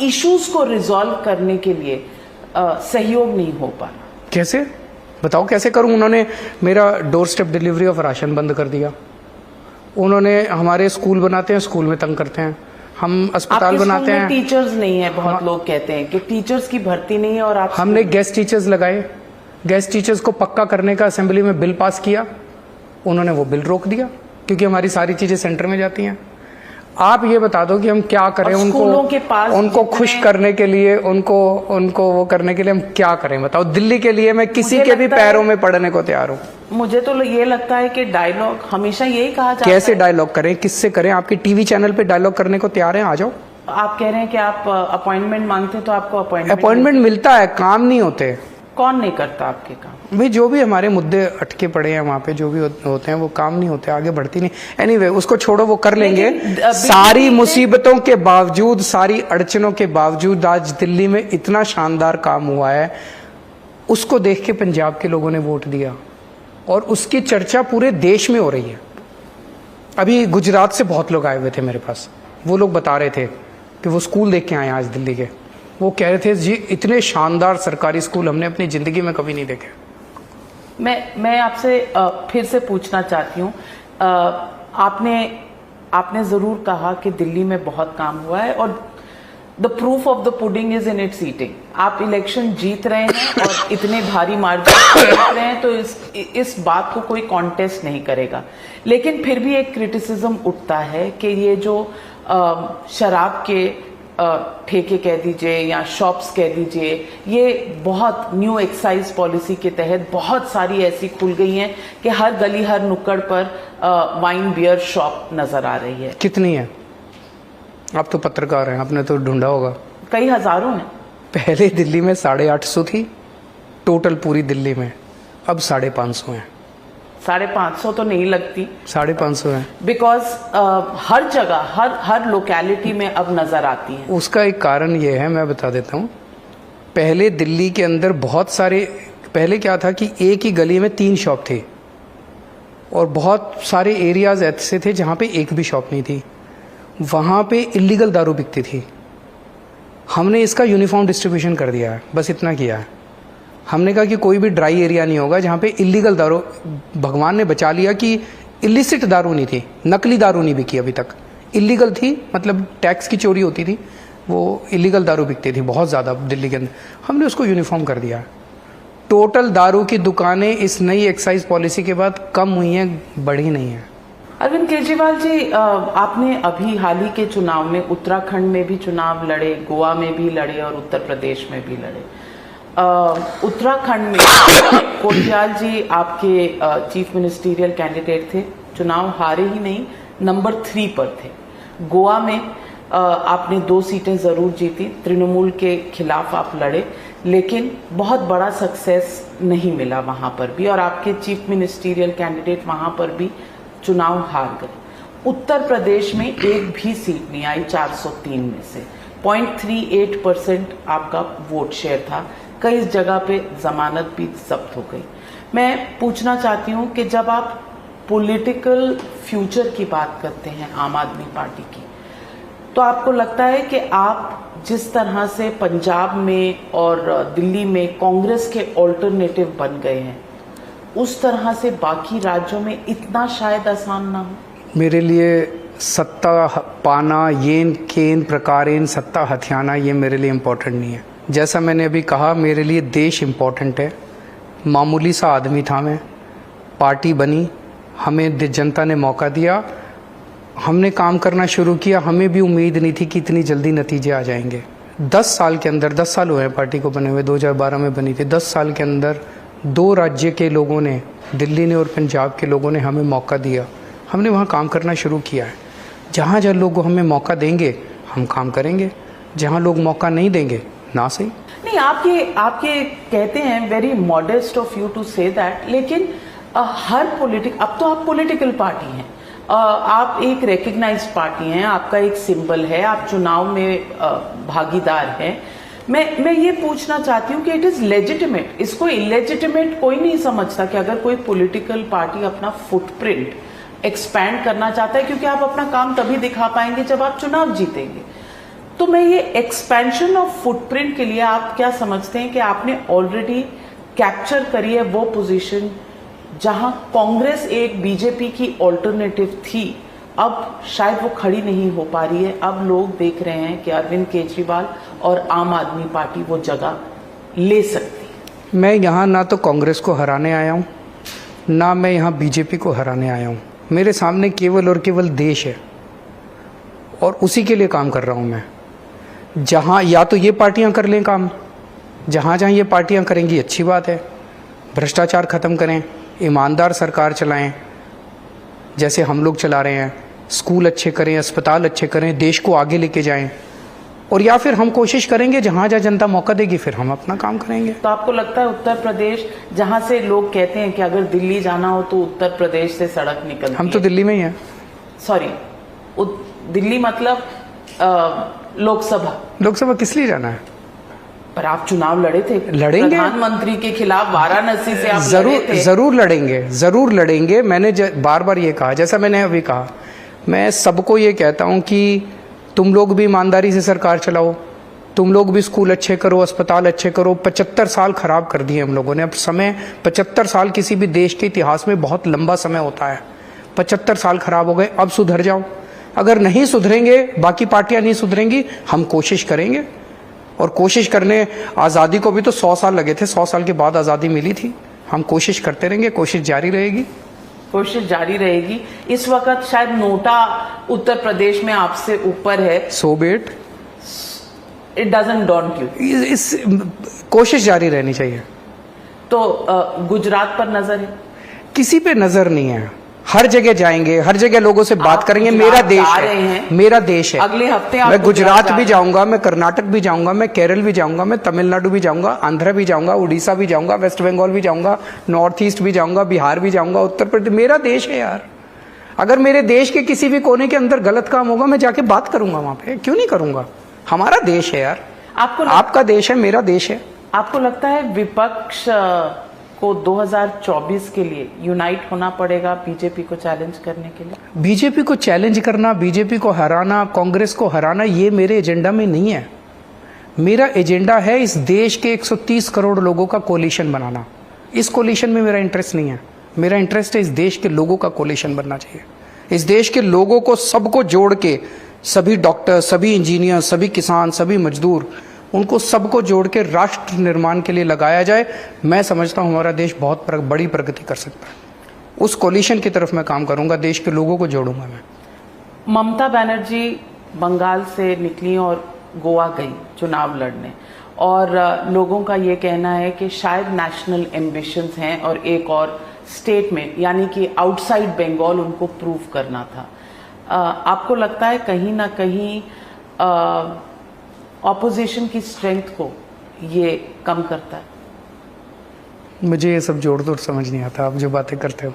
इश्यूज को रिजॉल्व करने के लिए सहयोग नहीं हो पा रहा। कैसे बताओ, कैसे करूं? उन्होंने मेरा door step delivery of ration बंद कर दिया। उन्होंने हमारे स्कूल बनाते हैं, स्कूल में तंग करते हैं। हम अस्पताल बनाते हैं, टीचर्स नहीं है। बहुत लोग कहते हैं कि टीचर्स की भर्ती नहीं है, और आप हमने गेस्ट टीचर्स लगाए। गेस्ट टीचर्स को पक्का करने का असेंबली में बिल पास किया, उन्होंने वो बिल रोक दिया क्योंकि हमारी सारी चीजें सेंटर में जाती हैं। आप ये बता दो कि हम क्या करें उनको खुश करने के लिए, उनको वो करने के लिए हम क्या करें? बताओ। दिल्ली के लिए मैं किसी के भी पैरों में पड़ने को तैयार हूँ। मुझे तो ये लगता है कि डायलॉग हमेशा यही कहा जाता है। कैसे डायलॉग करें, किससे करें? आपकी टीवी चैनल पे डायलॉग करने को तैयार हैं, आ जाओ। आप कह रहे हैं कि आप अपॉइंटमेंट मांगते हैं, तो आपको अपॉइंटमेंट मिलता है, काम नहीं होते। कौन नहीं करता आपके काम? भाई जो भी हमारे मुद्दे अटके पड़े हैं वहाँ पे, जो भी होते हैं वो काम नहीं होते, आगे बढ़ती नहीं। एनीवे, उसको छोड़ो, वो कर लेंगे। सारी मुसीबतों के बावजूद, सारी अड़चनों के बावजूद आज दिल्ली में इतना शानदार काम हुआ है, उसको देख के पंजाब के लोगों ने वोट दिया और उसकी चर्चा पूरे देश में हो रही है। अभी गुजरात से बहुत लोग आए हुए थे मेरे पास, वो लोग बता रहे थे कि वो स्कूल देख के आए आज दिल्ली के। वो कह रहे थे जी इतने शानदार सरकारी स्कूल हमने अपनी जिंदगी में कभी नहीं देखे। मैं आपसे फिर से पूछना चाहती हूँ, आपने आपने जरूर कहा कि दिल्ली में बहुत काम हुआ है और the proof of the pudding is in its eating. आप इलेक्शन जीत रहे हैं और इतने भारी मार्जिन से जीत रहे हैं, तो इस बात को कोई कॉन्टेस्ट नहीं करेगा। लेकिन फिर भी एक क्रिटिसिज्म उठता है कि ये जो शराब के ठेके कह दीजिए या शॉप्स कह दीजिए, ये बहुत न्यू एक्साइज पॉलिसी के तहत बहुत सारी ऐसी खुल गई हैं कि हर गली हर नुक्कड़ पर वाइन बियर शॉप नजर आ रही है। कितनी है? आप तो पत्रकार हैं, आपने तो ढूंढा होगा। कई हजारों हैं। पहले दिल्ली में 850 थी टोटल पूरी दिल्ली में, अब 550 हैं। 550 तो नहीं लगती, 550 हैं बिकॉज हर जगह हर लोकेलिटी में अब नजर आती है। उसका एक कारण ये है, मैं बता देता हूँ। पहले दिल्ली के अंदर बहुत सारे, पहले क्या था कि एक ही गली में 3 शॉप थे और बहुत सारे एरियाज ऐसे थे जहाँ पे एक भी शॉप नहीं थी, वहाँ पे इलीगल दारू बिकती थी। हमने इसका यूनिफॉर्म डिस्ट्रीब्यूशन कर दिया है, बस इतना किया है। हमने कहा कि कोई भी ड्राई एरिया नहीं होगा जहाँ पे इलीगल दारू, भगवान ने बचा लिया कि इलिसिट दारू नहीं थी, नकली दारू नहीं बिकी अभी तक। इलीगल थी, मतलब टैक्स की चोरी होती थी, वो इलीगल दारू बिकती थी बहुत ज़्यादा दिल्ली के अंदर। हमने उसको यूनिफॉर्म कर दिया। टोटल दारू की दुकानें इस नई एक्साइज पॉलिसी के बाद कम हुई हैं, बढ़ी नहीं है। अरविंद केजरीवाल जी, आपने अभी हाल ही के चुनाव में उत्तराखंड में भी चुनाव लड़े, गोवा में भी लड़े और उत्तर प्रदेश में भी लड़े। उत्तराखंड में कोटियाल जी आपके चीफ मिनिस्टीरियल कैंडिडेट थे, चुनाव हारे ही नहीं, नंबर 3 पर थे। गोवा में आपने 2 सीटें जरूर जीती, तृणमूल के खिलाफ आप लड़े, लेकिन बहुत बड़ा सक्सेस नहीं मिला वहां पर भी और आपके चीफ मिनिस्टीरियल कैंडिडेट वहां पर भी चुनाव हार गए। उत्तर प्रदेश में एक भी सीट नहीं आई 403 में से। 0.38% आपका वोट शेयर था। कई जगह पे जमानत भी जब्त हो गई। मैं पूछना चाहती हूं कि जब आप पॉलिटिकल फ्यूचर की बात करते हैं आम आदमी पार्टी की, तो आपको लगता है कि आप जिस तरह से पंजाब में और दिल्ली में कांग्रेस के ऑल्टरनेटिव बन गए हैं, उस तरह से बाकी राज्यों में इतना शायद आसान ना हो? मेरे लिए सत्ता पाना, येन केन प्रकारेन सत्ता हथियाना, ये मेरे लिए इम्पोर्टेंट नहीं है। जैसा मैंने अभी कहा, मेरे लिए देश इम्पोर्टेंट है। मामूली सा आदमी था मैं, पार्टी बनी, हमें जनता ने मौका दिया, हमने काम करना शुरू किया। हमें भी उम्मीद नहीं थी कि इतनी जल्दी नतीजे आ जाएंगे। 10 साल के अंदर, 10 साल हुए हैं पार्टी को बने हुए, 2012 में बनी थी। 10 साल के अंदर 2 राज्य के लोगों ने, दिल्ली ने और पंजाब के लोगों ने हमें मौका दिया। हमने वहाँ काम करना शुरू किया है। जहाँ जहाँ लोग हमें मौका देंगे हम काम करेंगे, जहाँ लोग मौका नहीं देंगे ना सही। नहीं, आपके कहते हैं, very modest of you to say that, लेकिन हर अब तो आप पॉलिटिकल पार्टी हैं, आप एक रिकग्नाइज्ड पार्टी हैं, आपका एक सिंबल है, आप चुनाव में भागीदार हैं। मैं ये पूछना चाहती हूँ कि इट इज लेजिटिमेट, इसको इलेजिटिमेट कोई नहीं समझता कि अगर कोई पॉलिटिकल पार्टी अपना फुटप्रिंट एक्सपैंड करना चाहता है, क्योंकि आप अपना काम तभी दिखा पाएंगे जब आप चुनाव जीतेंगे। तो मैं ये एक्सपेंशन ऑफ फुटप्रिंट के लिए आप क्या समझते हैं कि आपने ऑलरेडी कैप्चर करी है वो पोजीशन जहां कांग्रेस एक बीजेपी की ऑल्टरनेटिव थी, अब शायद वो खड़ी नहीं हो पा रही है। अब लोग देख रहे हैं कि अरविंद केजरीवाल और आम आदमी पार्टी वो जगह ले सकती है। मैं यहाँ ना तो कांग्रेस को हराने आया हूँ, ना मैं यहाँ बीजेपी को हराने आया हूँ। मेरे सामने केवल और केवल देश है और उसी के लिए काम कर रहा हूँ मैं। जहाँ या तो ये पार्टियाँ कर लें काम, जहाँ जहाँ ये पार्टियाँ करेंगी अच्छी बात है, भ्रष्टाचार खत्म करें, ईमानदार सरकार चलाएं जैसे हम लोग चला रहे हैं, स्कूल अच्छे करें, अस्पताल अच्छे करें, देश को आगे लेके जाएं। और या फिर हम कोशिश करेंगे जहाँ जहाँ जनता मौका देगी फिर हम अपना काम करेंगे। तो आपको लगता है उत्तर प्रदेश, जहाँ से लोग कहते हैं कि अगर दिल्ली जाना हो तो उत्तर प्रदेश से सड़क निकलती है, हम तो दिल्ली में ही हैं। सॉरी, दिल्ली मतलब लोकसभा किस लिए जाना है? पर आप चुनाव लड़े थे, लड़ेंगे प्रधानमंत्री के खिलाफ वाराणसी से आप जरूर लड़ेंगे। मैंने बार बार ये कहा, जैसा मैंने अभी कहा, मैं सबको ये कहता हूं कि तुम लोग भी ईमानदारी से सरकार चलाओ, तुम लोग भी स्कूल अच्छे करो, अस्पताल अच्छे करो। 75 साल खराब कर दिए हम लोगों ने। अब समय 75 साल किसी भी देश के इतिहास में बहुत लंबा समय होता है। 75 साल खराब हो गए, अब सुधर जाओ। अगर नहीं सुधरेंगे, बाकी पार्टियां नहीं सुधरेंगी, हम कोशिश करेंगे। और कोशिश करने, आज़ादी को भी तो 100 साल लगे थे, 100 साल के बाद आज़ादी मिली थी। हम कोशिश करते रहेंगे, कोशिश जारी रहेगी। कोशिश जारी रहेगी। इस वक्त शायद नोटा उत्तर प्रदेश में आपसे ऊपर है। सो बेट, इट डजंट डॉन्ट यू। इस कोशिश जारी रहनी चाहिए। तो गुजरात पर नजर है? किसी पे नजर नहीं है। हर जगह जाएंगे, हर जगह लोगों से बात करेंगे। गुजरात मेरा देश जा रहे है, हैं। मेरा देश है। अगले हफ्ते आप मैं गुजरात जा भी रहे जाऊंगा, मैं कर्नाटक भी जाऊंगा, मैं केरल भी जाऊंगा, मैं तमिलनाडु भी जाऊंगा, आंध्र भी जाऊंगा, उड़ीसा भी जाऊंगा, वेस्ट बंगाल भी जाऊंगा, नॉर्थ ईस्ट भी जाऊंगा, बिहार भी जाऊंगा, उत्तर प्रदेश। मेरा देश है यार। अगर मेरे देश के किसी भी कोने के अंदर गलत काम होगा, मैं जाके बात करूंगा वहां पे। क्यों नहीं करूंगा? हमारा देश है यार। आपका देश है, मेरा देश है। आपको लगता है विपक्ष को 2024 के लिए यूनाइट होना पड़ेगा बीजेपी को चैलेंज करने के लिए? बीजेपी को चैलेंज करना, बीजेपी को हराना, कांग्रेस को हराना, ये मेरे एजेंडा में नहीं है। मेरा एजेंडा है इस देश के 130 करोड़ लोगों का कोलिशन बनाना। इस कोलिशन में मेरा इंटरेस्ट नहीं है। मेरा इंटरेस्ट है इस देश के लोगों का कोलिशन बनना चाहिए। इस देश के लोगों को सबको जोड़ के, सभी डॉक्टर, सभी इंजीनियर, सभी किसान, सभी मजदूर, उनको सबको जोड़ के राष्ट्र निर्माण के लिए लगाया जाए। मैं समझता हूं हमारा देश बहुत बड़ी प्रगति कर सकता है। उस कोलिशन की तरफ मैं काम करूंगा, देश के लोगों को जोड़ूंगा मैं। ममता बनर्जी बंगाल से निकली और गोवा गई चुनाव लड़ने, और लोगों का ये कहना है कि शायद नेशनल एम्बिशंस हैं और एक और स्टेट में, यानी कि आउटसाइड बंगाल उनको प्रूव करना था। आपको लगता है कहीं ना कहीं ऑपोजिशन की स्ट्रेंथ को ये कम करता है? मुझे ये सब जोड़ तोड़ समझ नहीं आता, आप जो बातें करते हो।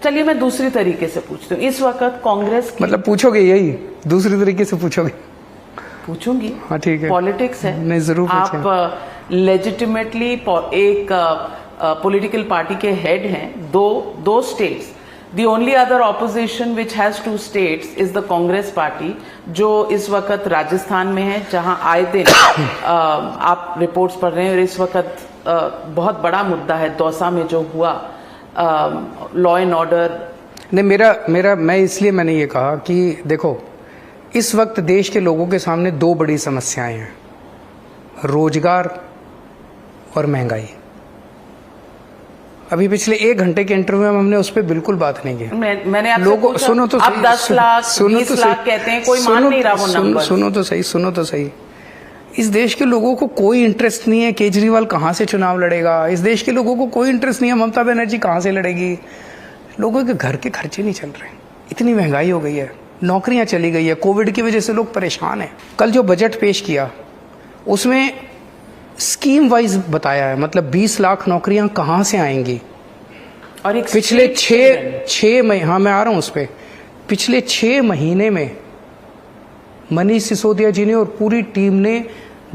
चलिए मैं दूसरी तरीके से पूछती हूँ। इस वक्त कांग्रेस की, मतलब पूछोगे यही, दूसरी तरीके से पूछोगे? पूछूंगी। हाँ ठीक है, पॉलिटिक्स है। नहीं जरूर आप लेजिटिमेटली एक पॉलिटिकल पार्टी के हेड हैं। दो states, The only other opposition which has 2 states is the Congress party, जो इस वक्त राजस्थान में है, जहां आए दिन आप रिपोर्ट्स पढ़ रहे हैं। और इस वक्त बहुत बड़ा मुद्दा है दौसा में जो हुआ, लॉ एंड ऑर्डर। नहीं, मैं इसलिए मैंने ये कहा कि देखो, इस वक्त देश के लोगों के सामने 2 बड़ी समस्याएं हैं, रोजगार और महंगाई। अभी पिछले 1 घंटे के इंटरव्यू में हमने उस पर बिल्कुल बात नहीं की। मैंने आपसे लोगों पूछा, सुनो तो आप 10 लाख 20 लाख कहते हैं, कोई मान नहीं रहा वो नंबर। सुनो तो सही। इस देश के लोगों को कोई इंटरेस्ट नहीं है केजरीवाल कहां से चुनाव लड़ेगा। इस देश के लोगों को कोई इंटरेस्ट नहीं है ममता बनर्जी कहां से लड़ेगी। लोगों के घर के खर्चे नहीं चल रहे, इतनी महंगाई हो गई है, नौकरियां चली गई है, कोविड की वजह से लोग परेशान हैं। कल जो बजट पेश किया उसमें स्कीम वाइज बताया है, मतलब 20 लाख नौकरियां कहां से आएंगी। और एक पिछले 6 महीने, हाँ मैं आ रहा हूं उस पर, पिछले 6 महीने में मनीष सिसोदिया जी ने और पूरी टीम ने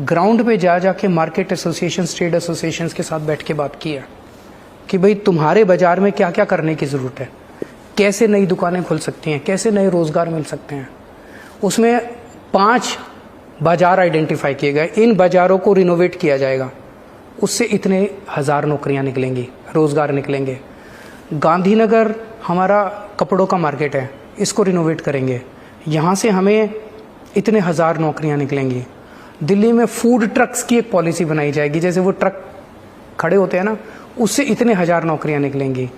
ग्राउंड पे जाके मार्केट एसोसिएशन, ट्रेड एसोसिएशन के साथ बैठ के बात की है कि भाई तुम्हारे बाजार में क्या क्या करने की जरूरत है, कैसे नई दुकानें खुल सकती हैं, कैसे नए रोजगार मिल सकते हैं। उसमें 5 बाजार आइडेंटिफाई किए गए, इन बाजारों को रिनोवेट किया जाएगा, उससे इतने 1000 नौकरियां निकलेंगी, रोजगार निकलेंगे। गांधीनगर हमारा कपड़ों का मार्केट है, इसको रिनोवेट करेंगे, यहाँ से हमें इतने 1000 नौकरियां निकलेंगी। दिल्ली में फूड ट्रक्स की एक पॉलिसी बनाई जाएगी, जैसे वो ट्रक खड़े होते हैं ना, उससे इतने 1000 नौकरियां निकलेंगी।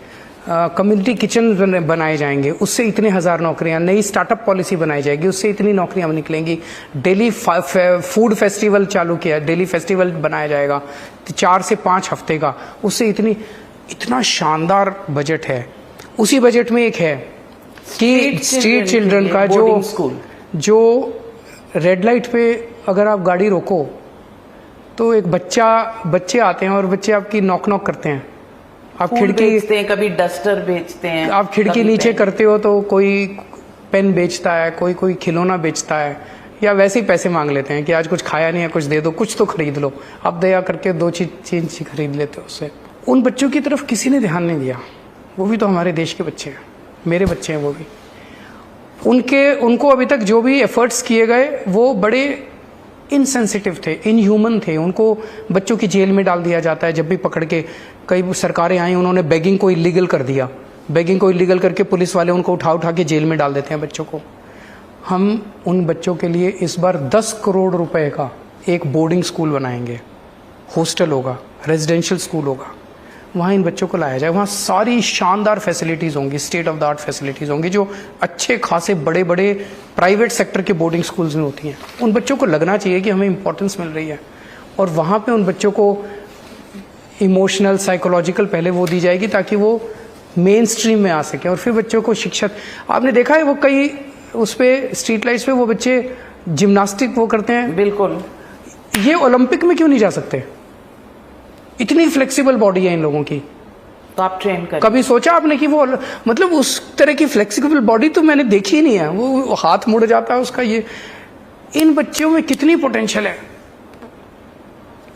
कम्युनिटी किचन बनाए जाएंगे, उससे इतने 1000 नौकरियां। नई स्टार्टअप पॉलिसी बनाई जाएगी, उससे इतनी नौकरियां निकलेंगी। डेली फूड फेस्टिवल चालू किया, डेली फेस्टिवल बनाया जाएगा 4 से 5 हफ्ते का, उससे इतना शानदार बजट है। उसी बजट में एक है कि स्ट्रीट चिल्ड्रन का जो रेड लाइट पे अगर आप गाड़ी रोको तो एक बच्चे आते हैं और बच्चे आपकी नॉक करते हैं, आप खिड़की बेचते हैं, कभी डस्टर बेचते हैं, आप खिड़की नीचे करते हो तो कोई पेन बेचता है, कोई खिलौना बेचता है, या वैसे ही पैसे मांग लेते हैं कि आज कुछ खाया नहीं है, कुछ दे दो, कुछ तो खरीद लो। आप दया करके 2 चीज खरीद लेते हो उससे। उन बच्चों की तरफ किसी ने ध्यान नहीं दिया। वो भी तो हमारे देश के बच्चे हैं, मेरे बच्चे हैं वो भी। उनको अभी तक जो भी एफर्ट्स किए गए वो बड़े इनसेंसिटिव थे, इनह्यूमन थे। उनको बच्चों की जेल में डाल दिया जाता है जब भी पकड़ के। कई सरकारें आई, उन्होंने बेगिंग को इलीगल कर दिया, बेगिंग को इलीगल करके पुलिस वाले उनको उठा के जेल में डाल देते हैं बच्चों को। हम उन बच्चों के लिए इस बार 10 करोड़ रुपए का एक बोर्डिंग स्कूल बनाएंगे। हॉस्टल होगा, रेजिडेंशियल स्कूल होगा, वहाँ इन बच्चों को लाया जाए। वहाँ सारी शानदार फैसिलिटीज़ होंगी, state of the art facilities होंगी, जो अच्छे खासे बड़े बड़े प्राइवेट सेक्टर के बोर्डिंग स्कूल्स में होती हैं। उन बच्चों को लगना चाहिए कि हमें इंपॉर्टेंस मिल रही है, और वहाँ पे उन बच्चों को इमोशनल साइकोलॉजिकल पहले वो दी जाएगी ताकि वो मेन स्ट्रीम में आ सके, और फिर बच्चों को शिक्षा। आपने देखा है वो कई उस पे स्ट्रीट लाइट्स पे वो बच्चे जिम्नास्टिक वो करते हैं। बिल्कुल। ये ओलंपिक में क्यों नहीं जा सकते? इतनी फ्लेक्सिबल बॉडी है इन लोगों की। तो आप ट्रेन करें। कभी सोचा आपने कि वो मतलब उस तरह की फ्लेक्सिबल बॉडी तो मैंने देखी ही नहीं है। वो हाथ मुड़ जाता है उसका। ये इन बच्चों में कितनी पोटेंशियल है।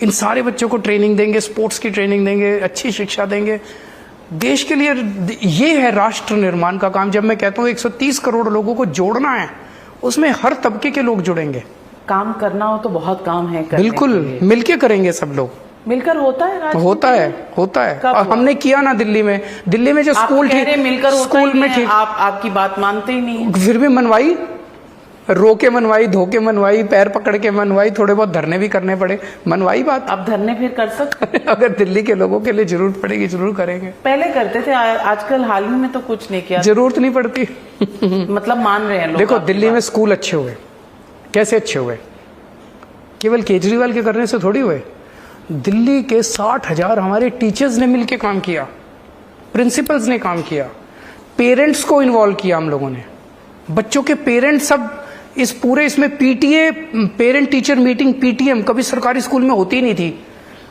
इन सारे बच्चों को ट्रेनिंग देंगे, स्पोर्ट्स की ट्रेनिंग देंगे, अच्छी शिक्षा देंगे देश के लिए। ये है राष्ट्र निर्माण का काम। जब मैं कहता हूँ 130 करोड़ लोगों को जोड़ना है, उसमें हर तबके के लोग जुड़ेंगे। काम करना हो तो बहुत काम है करने बिल्कुल, के लिए। मिलके करेंगे सब लोग। मिलकर होता है राजनीति? होता है। कब और हमने किया ना दिल्ली में जो आप स्कूल कह रहे मिलकर होता स्कूल ही में है, ठीक, आप आपकी बात मानते ही नहीं है। फिर भी मनवाई, रो के मनवाई, धो के मनवाई, पैर पकड़ के मनवाई, थोड़े बहुत धरने भी करने पड़े, मनवाई बात। आप धरने फिर कर सकते अगर दिल्ली के लोगों के लिए जरूरत पड़ेगी जरूर करेंगे। पहले करते थे, आजकल हाल ही में तो कुछ नहीं किया। जरूरत नहीं पड़ती। मतलब मान रहे हैं लोग। देखो आपकी दिल्ली में बात। स्कूल अच्छे हुए, कैसे अच्छे हुए? केवल केजरीवाल के करने से थोड़ी हुए। दिल्ली के 60,000 हमारे टीचर्स ने मिलकर काम किया, प्रिंसिपल्स ने काम किया, पेरेंट्स को इन्वॉल्व किया हम लोगों ने। बच्चों के पेरेंट्स सब इस पूरे इसमें PTA, parent teacher meeting, PTM कभी सरकारी स्कूल में होती नहीं थी।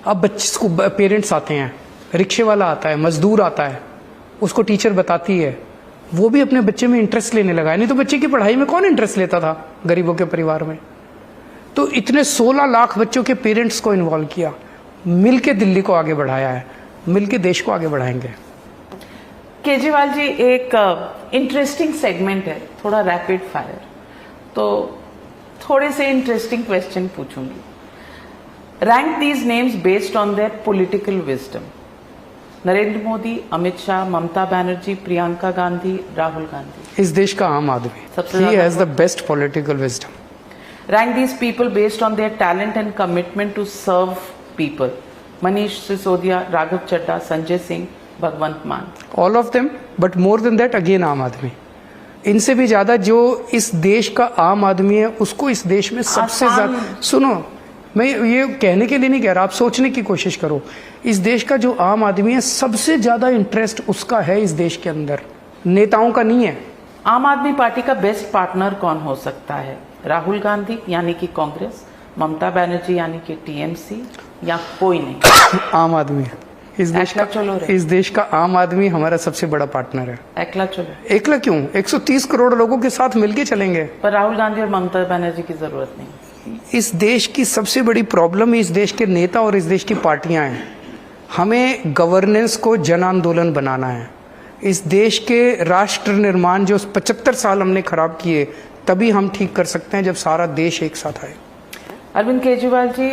अब बच्चे पेरेंट्स आते हैं, रिक्शे वाला आता है, मजदूर आता है, उसको टीचर बताती है, वो भी अपने बच्चे में इंटरेस्ट लेने लगा है। नहीं तो बच्चे की पढ़ाई में कौन इंटरेस्ट लेता था गरीबों के परिवार में? तो इतने 16 लाख बच्चों के पेरेंट्स को इन्वॉल्व किया, मिलके दिल्ली को आगे बढ़ाया है, मिलके देश को आगे बढ़ाएंगे। केजरीवाल जी, एक इंटरेस्टिंग सेगमेंट है, थोड़ा रैपिड फायर, तो थोड़े से इंटरेस्टिंग क्वेश्चन पूछूंगी। Rank these names based on their political wisdom. Narendra Modi, Amit Shah, Mamata Banerjee, Priyanka Gandhi, Rahul Gandhi. इस देश का आम आदमी, he has the best political wisdom. Rank these people based on their talent and commitment to serve people. Manish Sisodia, Raghav Chadda, Sanjay Singh, Bhagwant Mann. All of them, but more than that again आम आदमी। इनसे भी ज्यादा जो इस देश का आम आदमी है, उसको इस देश में सबसे ज्यादा। सुनो, मैं ये कहने के लिए नहीं कह रहा, आप सोचने की कोशिश करो। इस देश का जो आम आदमी है, सबसे ज्यादा इंटरेस्ट उसका है इस देश के अंदर, नेताओं का नहीं है। आम आदमी पार्टी का बेस्ट पार्टनर कौन हो सकता है? राहुल गांधी यानी कि कांग्रेस, ममता बनर्जी यानी कि टीएमसी, या कोई नहीं? आम आदमी इस देश का आम आदमी हमारा सबसे बड़ा पार्टनर है। एकला चलो। एकला क्यों? 130 करोड़ लोगों के साथ मिलके चलेंगे। पर राहुल गांधी और ममता बनर्जी की जरूरत नहीं। इस देश की सबसे बड़ी प्रॉब्लम इस देश के नेता और इस देश की पार्टियां हैं। हमें गवर्नेंस को जन आंदोलन बनाना है। इस देश के राष्ट्र निर्माण जो 75 साल हमने खराब किए, तभी हम ठीक कर सकते हैं जब सारा देश एक साथ आए। अरविंद केजरीवाल जी,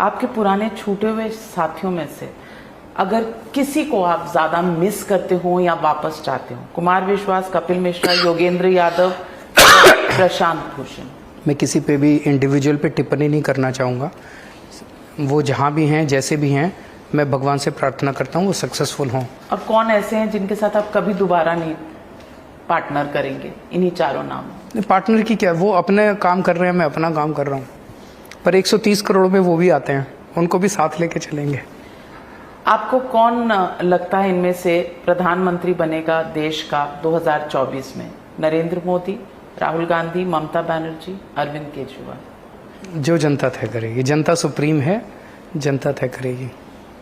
आपके पुराने छूटे हुए साथियों में से अगर किसी को आप ज्यादा मिस करते हो या वापस चाहते हो, कुमार विश्वास, कपिल मिश्रा, योगेंद्र यादव, प्रशांत भूषण? मैं किसी पे भी इंडिविजुअल पे टिप्पणी नहीं करना चाहूँगा। वो जहाँ भी हैं, जैसे भी हैं, मैं भगवान से प्रार्थना करता हूँ वो सक्सेसफुल हों। और कौन ऐसे हैं जिनके साथ आप कभी दोबारा नहीं पार्टनर करेंगे? इन्हीं चारों नाम। पार्टनर की क्या, वो अपने काम कर रहे हैं, मैं अपना काम कर रहा हूँ। पर 130 करोड़ में वो भी आते हैं, उनको भी साथ लेके चलेंगे। आपको कौन लगता है इनमें से प्रधानमंत्री बनेगा देश का 2024 में? नरेंद्र मोदी, राहुल गांधी, ममता बनर्जी, अरविंद केजरीवाल? जो जनता तय करेगी, जनता सुप्रीम है, जनता तय करेगी।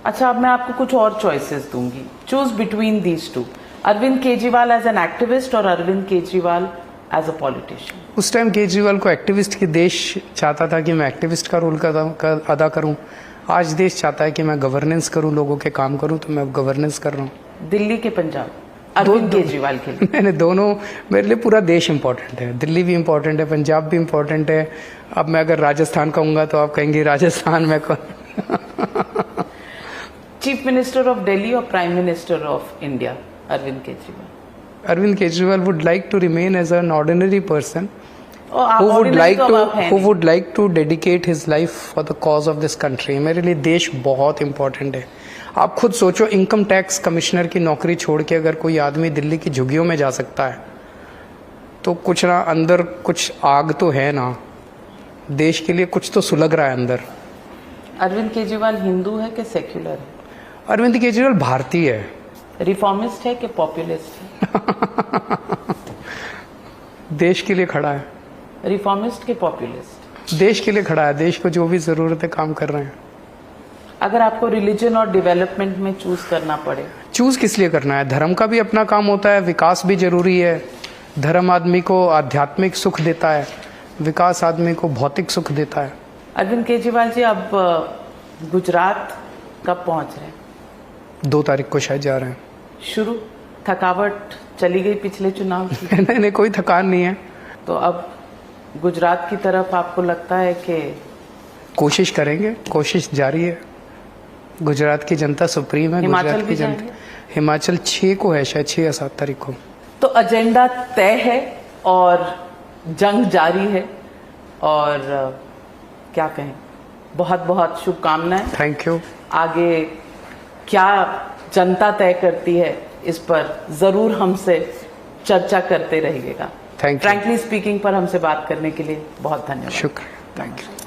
अच्छा, अब मैं आपको कुछ और चॉइसेस दूंगी। Choose between these two, Arvind Kejriwal as an activist और Arvind Kejriwal as a politician. उस टाइम केजरीवाल को एक्टिविस्ट की देश चाहता था कि मैं एक्टिविस्ट का रोल अदा करूं। आज देश चाहता है कि मैं गवर्नेंस करूं, लोगों के काम करूं, तो मैं गवर्नेंस कर रहा हूं। दिल्ली के पंजाब, अरविंद केजरीवाल के लिए? मैंने दोनों, मेरे लिए पूरा देश इंपॉर्टेंट है। दिल्ली भी इंपॉर्टेंट है, पंजाब भी इंपॉर्टेंट है। अब मैं अगर राजस्थान कहूंगा तो आप कहेंगे राजस्थान में कौन? चीफ मिनिस्टर ऑफ दिल्ली और prime minister of India? Arvind Kejriwal. Arvind Kejriwal would like to remain as an ordinary person आप who would ordinary like तो to आप हैं who नहीं। would like to dedicate his life for the cause of this country। मेरे लिए देश बहुत important है। आप खुद सोचो, इनकम टैक्स कमिश्नर की नौकरी छोड़ के अगर कोई आदमी दिल्ली की झुग्गियों में जा सकता है तो कुछ ना अंदर कुछ आग तो है ना, देश के लिए कुछ तो सुलग रहा है अंदर। अरविंद केजरीवाल हिंदू है कि सेक्युलर है? अरविंद केजरीवाल भारतीय है। रिफॉर्मिस्ट है कि पॉपुलिस्ट है? देश के लिए खड़ा है। रिफॉर्मिस्ट के पॉपुलिस्ट? देश के लिए खड़ा है, देश को जो भी जरूरत है काम कर रहे हैं। अगर आपको रिलीजन और डेवलपमेंट में चूज करना पड़े, चूज किस लिए करना है? धर्म का भी अपना काम होता है, विकास भी जरूरी है। धर्म आदमी को आध्यात्मिक सुख देता है, विकास आदमी को भौतिक सुख देता है। अरविंद केजरीवाल जी अब गुजरात कब पहुंच रहे हैं? 2 तारीख को शायद जा रहे हैं। शुरू थकावट चली गई पिछले चुनाव की? नहीं, कोई थकान नहीं है। तो अब गुजरात की तरफ आपको लगता है कि कोशिश करेंगे, कोशिश जारी है। गुजरात की जनता सुप्रीम है। हिमाचल गुजरात भी की जनता, जाएंगे? हिमाचल 6 को है, शायद 6 या 7 तारीख को। तो एजेंडा तय है और जंग जारी है और क्या कहें, बहुत बहुत शुभकामनाएं। Thank you. आगे क्या जनता तय करती है इस पर जरूर हमसे चर्चा करते रहिएगा। Thank you. फ्रैंकली स्पीकिंग पर हमसे बात करने के लिए बहुत धन्यवाद। शुक्रिया। Thank you.